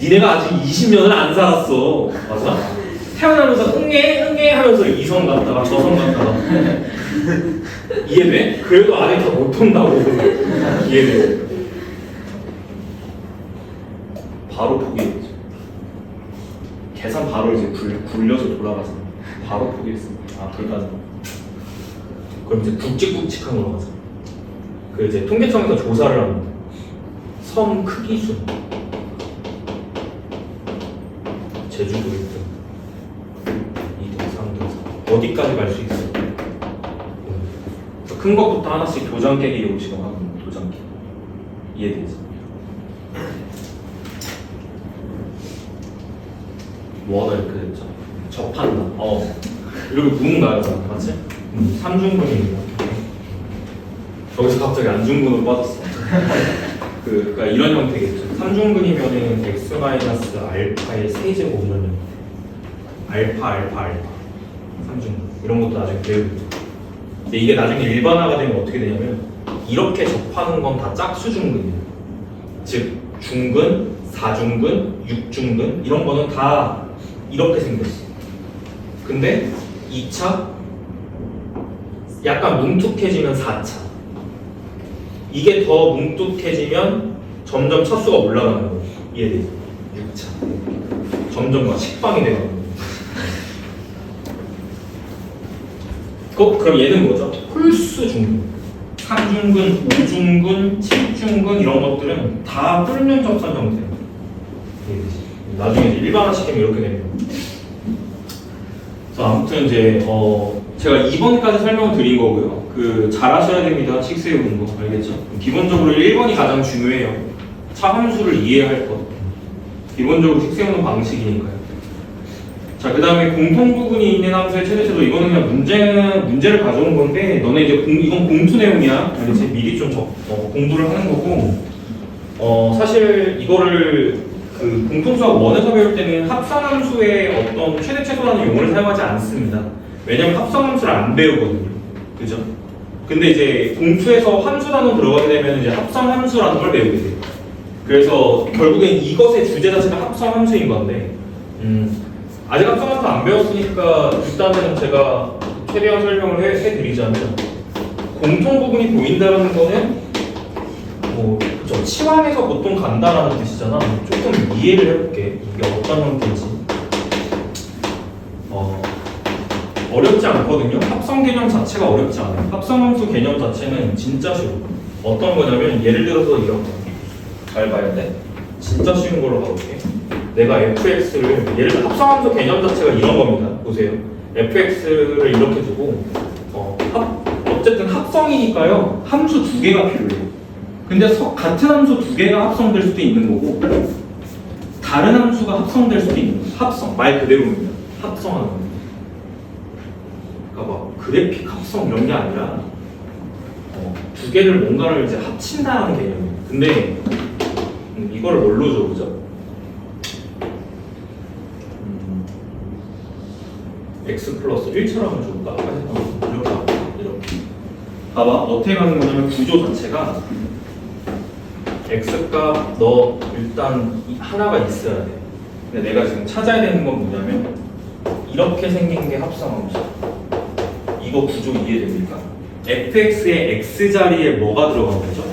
니네가 아직 20년을 안 살았어. 맞아? 태어나면서 응애 하면서 이 성 갔다가 저 성 갔다가 이해돼? 그래도 아직 다 못 온다고. 이해돼? 바로 포기했죠. 계산 바로 이제 굴려서 돌아가서 바로 포기했습니다. 불가능. 그럼 이제 굵직굵직한 걸로 가자. 그 이제 통계청에서 조사를 합니다. 섬 크기 순. 제주도 1등, 2등, 3등, 어디까지 갈 수 있어? 큰 것부터 하나씩 도장 깨기 요식을 하고 도장 깨기. 이해되지? 뭐하다 이렇게 됐죠? 접한다. 이렇게 무문가요, 맞지? 3중근입니다. 여기서 갑자기 안중근으로 빠졌어. 그러니까 이런 형태겠죠. 3중근이면은 x-알파의 세제곱이면 알파 3중근 이런 것도 나중에 배우겠죠. 근데 이게 나중에 일반화가 되면 어떻게 되냐면 이렇게 접하는 건 다 짝수중근이에요. 즉 중근, 4중근, 6중근 이런 거는 다 이렇게 생겼어. 근데 2차 약간 뭉툭해지면 4차. 이게 더 뭉툭해지면 점점 차수가 올라가는 거예요. 이해되죠? 6차. 점점 막 식빵이 되는 거예요. 그럼 얘는 뭐죠? 홀수 중근. 3중근, 5중근, 7중근 이런 것들은 다 뚫는 접선 형태예요. 이해되지? 나중에 일반화시키면 이렇게 됩니다. 아무튼 이제 제가 2번까지 설명을 드린 거고요. 잘 하셔야 됩니다. 식 세우는 거 알겠죠? 기본적으로 1번이 가장 중요해요. 차함수를 이해할 것. 기본적으로 식 세우는 방식이니까요. 자, 그 다음에 공통부분이 있는 함수의 최대치도 이거는 그냥 문제를 가져온 건데 너네 이제 이건 공투 내용이야. 알겠지? 미리 좀 공부를 하는 거고 사실 이거를 공통수학 1에서 배울 때는 합성함수의 어떤 최대최소라는 용어를 사용하지 않습니다. 왜냐면 합성함수를 안 배우거든요. 그죠? 근데 이제 공투에서 함수 단원 들어가게 되면 이제 합성함수라는 걸 배우게 돼요. 그래서 결국엔 이것의 주제 자체가 합성함수인 건데 아직 합성함수 안 배웠으니까 일단은 제가 최대한 설명을 해드리자면 공통 부분이 보인다는 거는 뭐 그쵸, 치환해서 보통 간다라는 뜻이잖아. 조금 이해를 해볼게. 이게 어떤 형태인지. 어렵지 않거든요. 합성 개념 자체가 어렵지 않아요. 합성함수 개념 자체는 진짜 쉬워. 어떤 거냐면 예를 들어서 이런 거. 잘 봐야 돼. 진짜 쉬운 걸로 가볼게. 내가 fx를 예를 들어 합성함수 개념 자체가 이런 겁니다. 보세요. fx를 이렇게 두고 어쨌든 합성이니까요. 함수 두 개가 필요해요. 근데 같은 함수 두 개가 합성될 수도 있는 거고 다른 함수가 합성될 수도 있는 거예요. 합성 말 그대로입니다. 합성하는 겁니다. 그러니까 막 그래픽 합성 이런 게 아니라 두 개를 뭔가를 이제 합친다는 개념이에요. 근데 이거를 뭘로 줘보자. x 플러스 1처럼 줄까? 이렇게. 봐봐, 어떻게 가는 거냐면 구조 자체가 x값 너 일단 하나가 있어야 돼. 근데 내가 지금 찾아야 되는 건 뭐냐면 이렇게 생긴 게 합성함수. 이거 구조 이해됩니까? fx의 x 자리에 뭐가 들어간 거죠?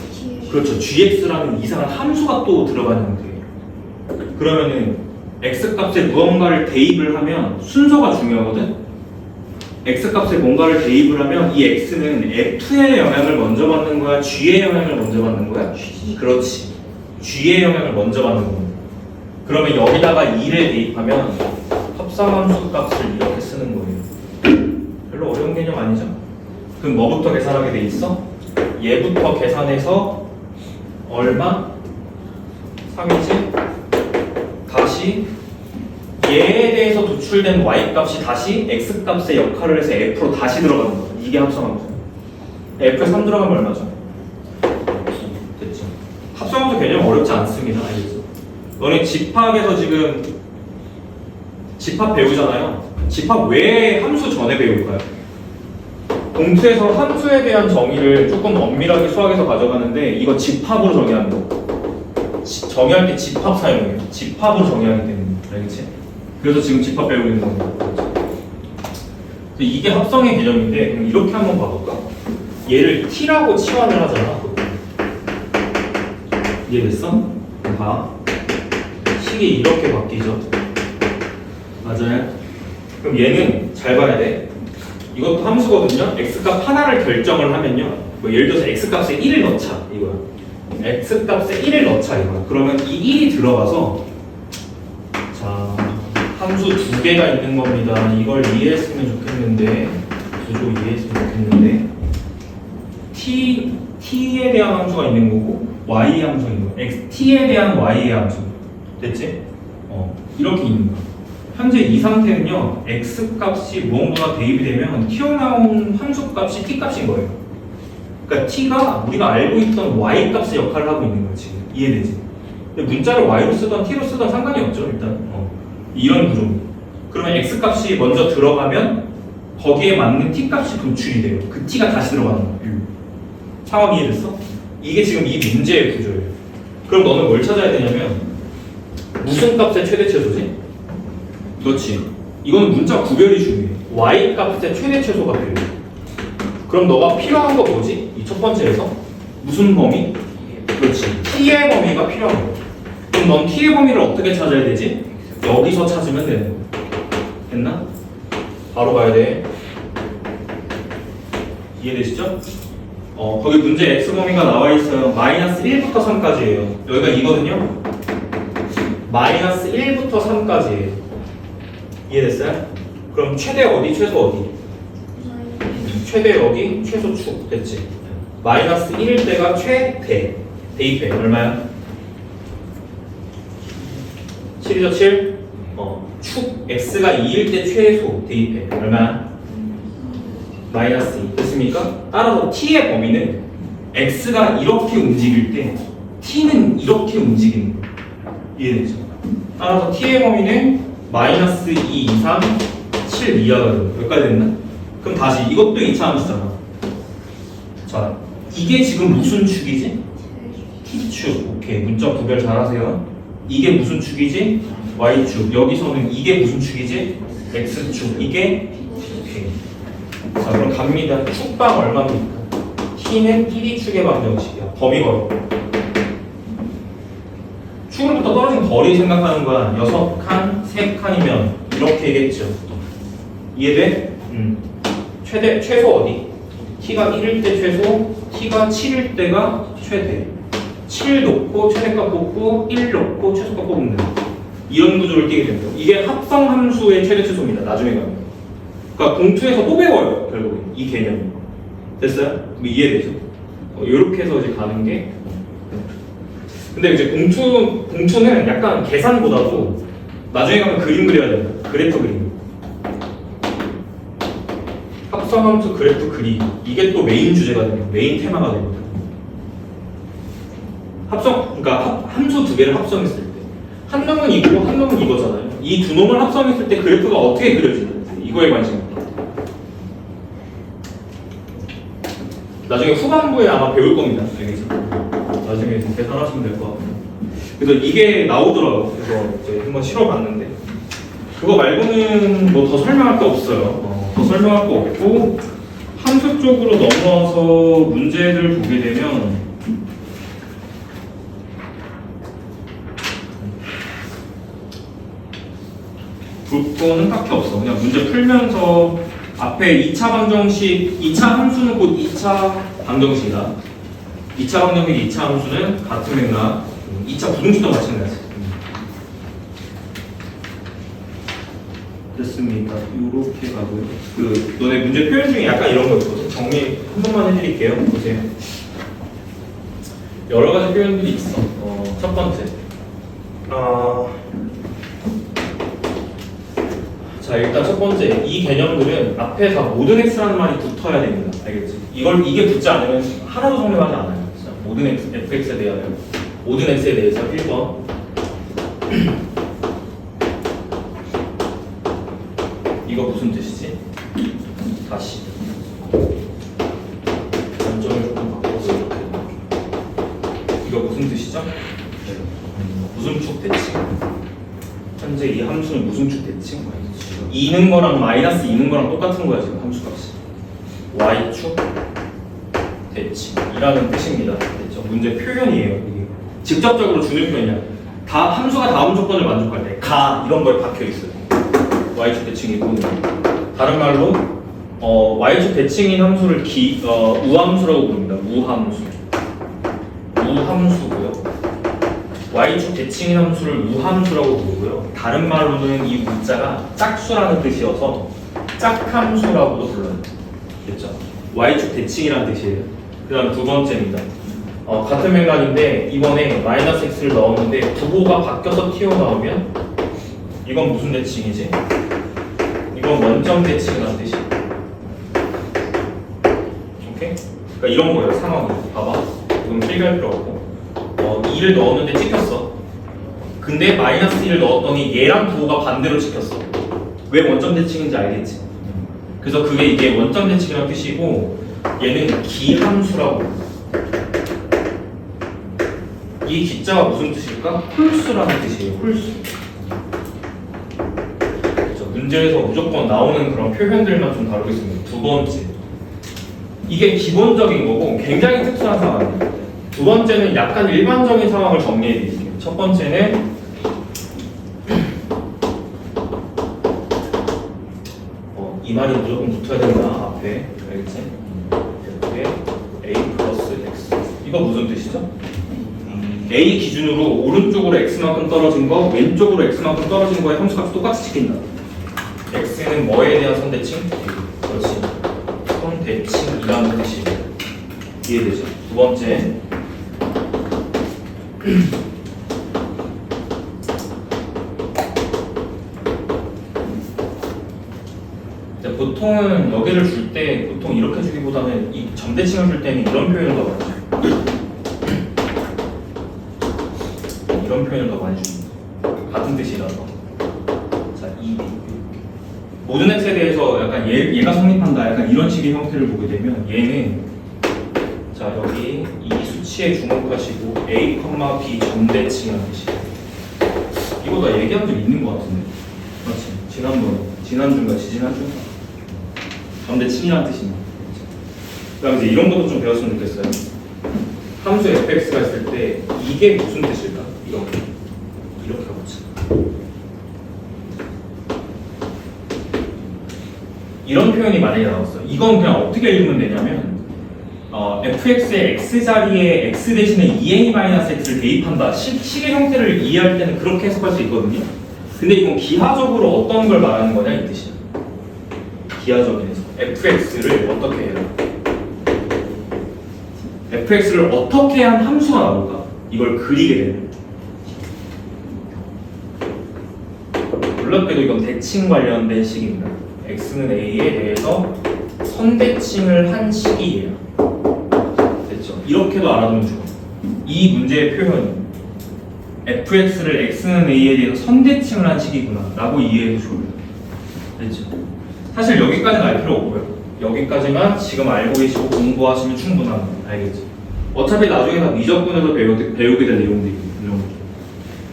그렇죠. gx라는 이상한 함수가 또 들어가는 형태예요. 그러면은 x값에 무언가를 대입을 하면 순서가 중요하거든? x값에 뭔가를 대입을 하면 이 x는 f의 영향을 먼저 받는 거야? g의 영향을 먼저 받는 거야? 그렇지. g의 영향을 먼저 받는 거야. 그러면 여기다가 2를 대입하면 합성함수 값을 이렇게 쓰는 거예요. 별로 어려운 개념 아니죠? 그럼 뭐부터 계산하게 돼 있어? 얘부터 계산해서 얼마? 3이지? 다시 얘에 대해서 도출된 y값이 다시 x값의 역할을 해서 f로 다시 들어가는 거야. 이게 합성함수. f에 3 들어가면 얼마죠? 됐죠. 합성함수 개념 어렵지 않습니다. 알겠죠? 너네 집합에서 지금 집합 배우잖아요. 집합 왜 함수 전에 배울까요? 공투에서 함수에 대한 정의를 조금 엄밀하게 수학에서 가져가는데 이거 집합으로 정의하는 거. 정의할 때 집합 사용해요. 집합으로 정의하기 때문에. 알겠지? 그래서 지금 집합 배우고 있는 겁니다. 이게 합성의 개념인데 그럼 이렇게 한번 봐볼까? 얘를 t라고 치환을 하잖아. 이해됐어? 봐. 식이 이렇게 바뀌죠. 맞아요? 그럼 얘는 잘 봐야 돼. 이것도 함수거든요. x값 하나를 결정을 하면요. 뭐 예를 들어서 x값에 1을 넣자 이거야. x값에 1을 넣자 이거야. 그러면 이 1이 들어가서 자 함수 두 개가 있는 겁니다. 이걸 이해했으면 좋겠는데 구조 이해했으면 좋겠는데 t에 대한 함수가 있는 거고 y 함수가 있는 거야. t에 대한 y의 함수. 됐지? 이렇게 있는 거야. 현재 이 상태는요, x값이 무언가가 대입이 되면 튀어나온 함수값이 t값인 거예요. 그러니까 t가 우리가 알고 있던 y값의 역할을 하고 있는 거야, 지금. 이해되지? 근데 문자를 y로 쓰던 t로 쓰던 상관이 없죠, 일단. 이런 구조입니다. 그러면 x값이 먼저 들어가면 거기에 맞는 t값이 도출이 돼요. 그 t가 다시 들어가는 거예요. 상황 이해됐어? 이게 지금 이 문제의 구조예요. 그럼 너는 뭘 찾아야 되냐면 무슨 값의 최대 최소지? 그렇지. 이건 문자 구별이 중요해. y 값의 최대 최소가 필요해. 그럼 너가 필요한 거 뭐지? 이 첫 번째에서 무슨 범위? 그렇지. t의 범위가 필요한 거야. 그럼 넌 t의 범위를 어떻게 찾아야 되지? 여기서 찾으면 되는 거야. 됐나? 바로 가야 돼. 이해되시죠? 거기 문제 x 범위가 나와 있어요. 마이너스 1부터 3까지예요. 여기가 이거든요. 마이너스 1부터 3까지예요. 이해됐어요? 그럼 최대 어디, 최소 어디? 최대 여기, 최소 축. 됐지? 마이너스 1일 때가 최대. 대입해. 얼마야? 7이죠, 7? 축. x가 2일 때 최소. 대입해. 얼마야? 마이너스 2. 됐습니까? 따라서 t의 범위는 x가 이렇게 움직일 때 t는 이렇게 움직이는 거예요. 이해되죠? 따라서 t의 범위는 마이너스 2 이상 7 이하가 됩니다. 여기까지 됐나? 그럼 다시 이것도 2차 함수잖아. 자, 이게 지금 무슨 축이지? t축. 오케이. 문자 구별 잘하세요. 이게 무슨 축이지? y축. 여기서는 이게 무슨 축이지? x축. 이게 오케이. 자, 그럼 갑니다. 축방 얼마입니까? t는 1이축의 방정식이야. 범위가 어렵고. 축으로부터 떨어진 거리 생각하는 거야. 6칸, 3칸이면 이렇게겠죠. 이해돼? 최소 어디? t가 1일 때 최소, t가 7일 때가 최대. 7 놓고 최대값 뽑고 1 놓고 최소값 뽑으면 돼요. 이런 구조를 띄게 됩니다. 이게 합성 함수의 최대 최소입니다. 나중에 가면. 그러니까 공투에서 또 배워요. 결국은 이 개념. 됐어요? 이해되죠? 이렇게 해서 이제 가는 게. 근데 이제 공투는 약간 계산보다도 나중에 가면 그림 그려야 됩니다. 그래프 그림. 합성함수 그래프 그리기. 이게 또 메인 주제가 됩니다. 메인 테마가 됩니다. 그러니까 함수 두 개를 합성했을 때 한 놈은 이거, 한 놈은 이거잖아요. 이 두 놈을 합성했을 때 그래프가 어떻게 그려지는지 이거에 관심입니다. 나중에 후반부에 아마 배울 겁니다. 여기서 나중에 계산하시면 될 것 같아요. 그래서 이게 나오더라고요. 그래서 이제 한번 실어봤는데 그거 말고는 뭐 더 설명할 게 없어요. 더 설명할 거 없고 함수 쪽으로 넘어와서 문제를 보게 되면 볼 거는 딱히 없어. 그냥 문제 풀면서 앞에 2차 방정식, 2차 함수는 곧 2차 방정식이다. 2차 방정식, 2차 함수는 같은 맥락, 2차 부등식도 마찬가지. 됐습니다. 이렇게 가고요. 너네 문제 표현 중에 약간 이런 거 있거든. 정리 한 번만 해드릴게요. 보세요. 여러 가지 표현들이 있어. 첫 번째. 자, 일단 첫 번째. 이 개념들은 앞에 다 모든 x라는 말이 붙어야 됩니다. 알겠지? 이게 붙지 않으면 하나도 성립하지 않아요. 진짜. 모든 fx에 대하여. 모든 x에 대해서 1번. 이거 무슨 뜻이지? 다시 관점을 조금 바꿔서 이렇게. 이거 무슨 뜻이죠? 무승축 대칭. 현재 이 함수는 무승축 대칭. 2는 거랑 마이너스 2는 거랑 똑같은 거야 지금 함수값이. y축 대칭이라는 뜻입니다. 됐죠? 문제 표현이에요. 이게 직접적으로 주는 표현이야. 다 함수가 다음 조건을 만족할 때 가 이런 거에 박혀 있어요. y축 대칭이고, 다른 말로 y축 대칭인 함수를 우함수라고 부릅니다. 우함수고요. y축 대칭인 함수를 우함수라고 부르고요. 다른 말로는 이 우자가 짝수라는 뜻이어서 짝함수라고도 불러요. 됐죠? y축 대칭이라는 뜻이에요. 그 다음 두 번째입니다. 같은 맥락인데 이번에 마이너스 x를 넣었는데 부호가 바뀌어서 튀어나오면 이건 무슨 대칭이지? 이건 원점 대칭이라는 뜻이에요. 오케이? 그러니까 이런 거예요, 상황이. 봐봐. 이건 필기할 필요 없고. 2를 넣었는데 찍혔어. 근데 마이너스 1을 넣었더니 얘랑 부호가 반대로 찍혔어. 왜 원점 대칭인지 알겠지? 그래서 이게 원점 대칭이라는 뜻이고, 얘는 기함수라고. 이 기자가 무슨 뜻일까? 홀수라는 뜻이에요. 홀수. 문제에서 무조건 나오는 그런 표현들만 좀 다루겠습니다. 두 번째, 이게 기본적인 거고 굉장히 특수한 상황이에요. 두 번째는 약간 일반적인 상황을 정리해 드릴게요. 첫 번째는 이 말이 무조건 붙어야 된다. 앞에 알겠지? 이렇게 a 플러스 x. 이거 무슨 뜻이죠? a 기준으로 오른쪽으로 x만큼 떨어진 거, 왼쪽으로 x만큼 떨어진 거에 함수값이 똑같이 지킨다. x는 뭐에 대한 선대칭? 그렇지. 선대칭이라는 뜻이에요. 이해되죠? 두 번째. 보통은 여기를 줄 때 보통 이렇게 주기보다는 이 점대칭을 줄 때는 이런 표현을 더 많이 줘요. 이런 표현을 더 많이 줍니다. 같은 뜻이라서. 자, 모든 x에 대해서 약간 얘가 성립한다. 약간 이런 식의 형태를 보게 되면 얘는 자, 여기 이 수치에 주목하시고 a, b 점대칭이라는 뜻이에요. 이거 이거 나 얘기한 적 있는 것 같은데. 맞지? 지난주인가 지지난주인가. 가운데 층이라는 뜻이네. 그다음에 이제 이런 것도 좀 배웠으면 좋겠어요. 함수 fx가 있을 때 이게 무슨 뜻일까? 이렇게 가보자. 이런 표현이 만약에 나왔어요. 이건 그냥 어떻게 읽으면 되냐면 fx의 x자리에 x 대신에 2a-x를 대입한다. 식의 형태를 이해할 때는 그렇게 해석할 수 있거든요. 근데 이건 기하적으로 어떤 걸 말하는 거냐 이 뜻이야. 기하적인 해석. fx를 어떻게 해요? fx를 어떻게 한 함수가 나올까? 이걸 그리게 되는. 놀랍게도 이건 대칭 관련된 식입니다. x는 a에 대해서 선대칭을 한 식이에요. 됐죠? 이렇게도 알아두면 좋아. 이 문제의 표현이 fx를 x는 a에 대해서 선대칭을 한 식이구나 라고 이해해도 좋아요. 됐죠? 사실 여기까지는 알 필요 없고요. 여기까지만 지금 알고 계시고 공부하시면 충분합니다. 알겠죠? 어차피 나중에 다 미적분에서 배우게 될 내용들이거든요.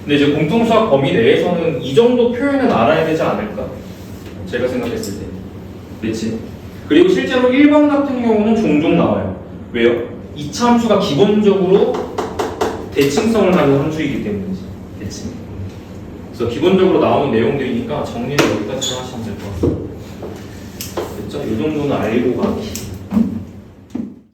근데 이제 공통수학 범위 내에서는 이 정도 표현은 알아야 되지 않을까? 제가 생각했을 때. 그렇지? 그리고 실제로 1번 같은 경우는 종종 나와요. 왜요? 이차 함수가 기본적으로 대칭성을 가진 함수이기 때문이지. 대칭. 그래서 기본적으로 나오는 내용들이니까 정리는 여기까지 하시면 될 것 같습니다. 됐죠? 이 정도는 알고 가기.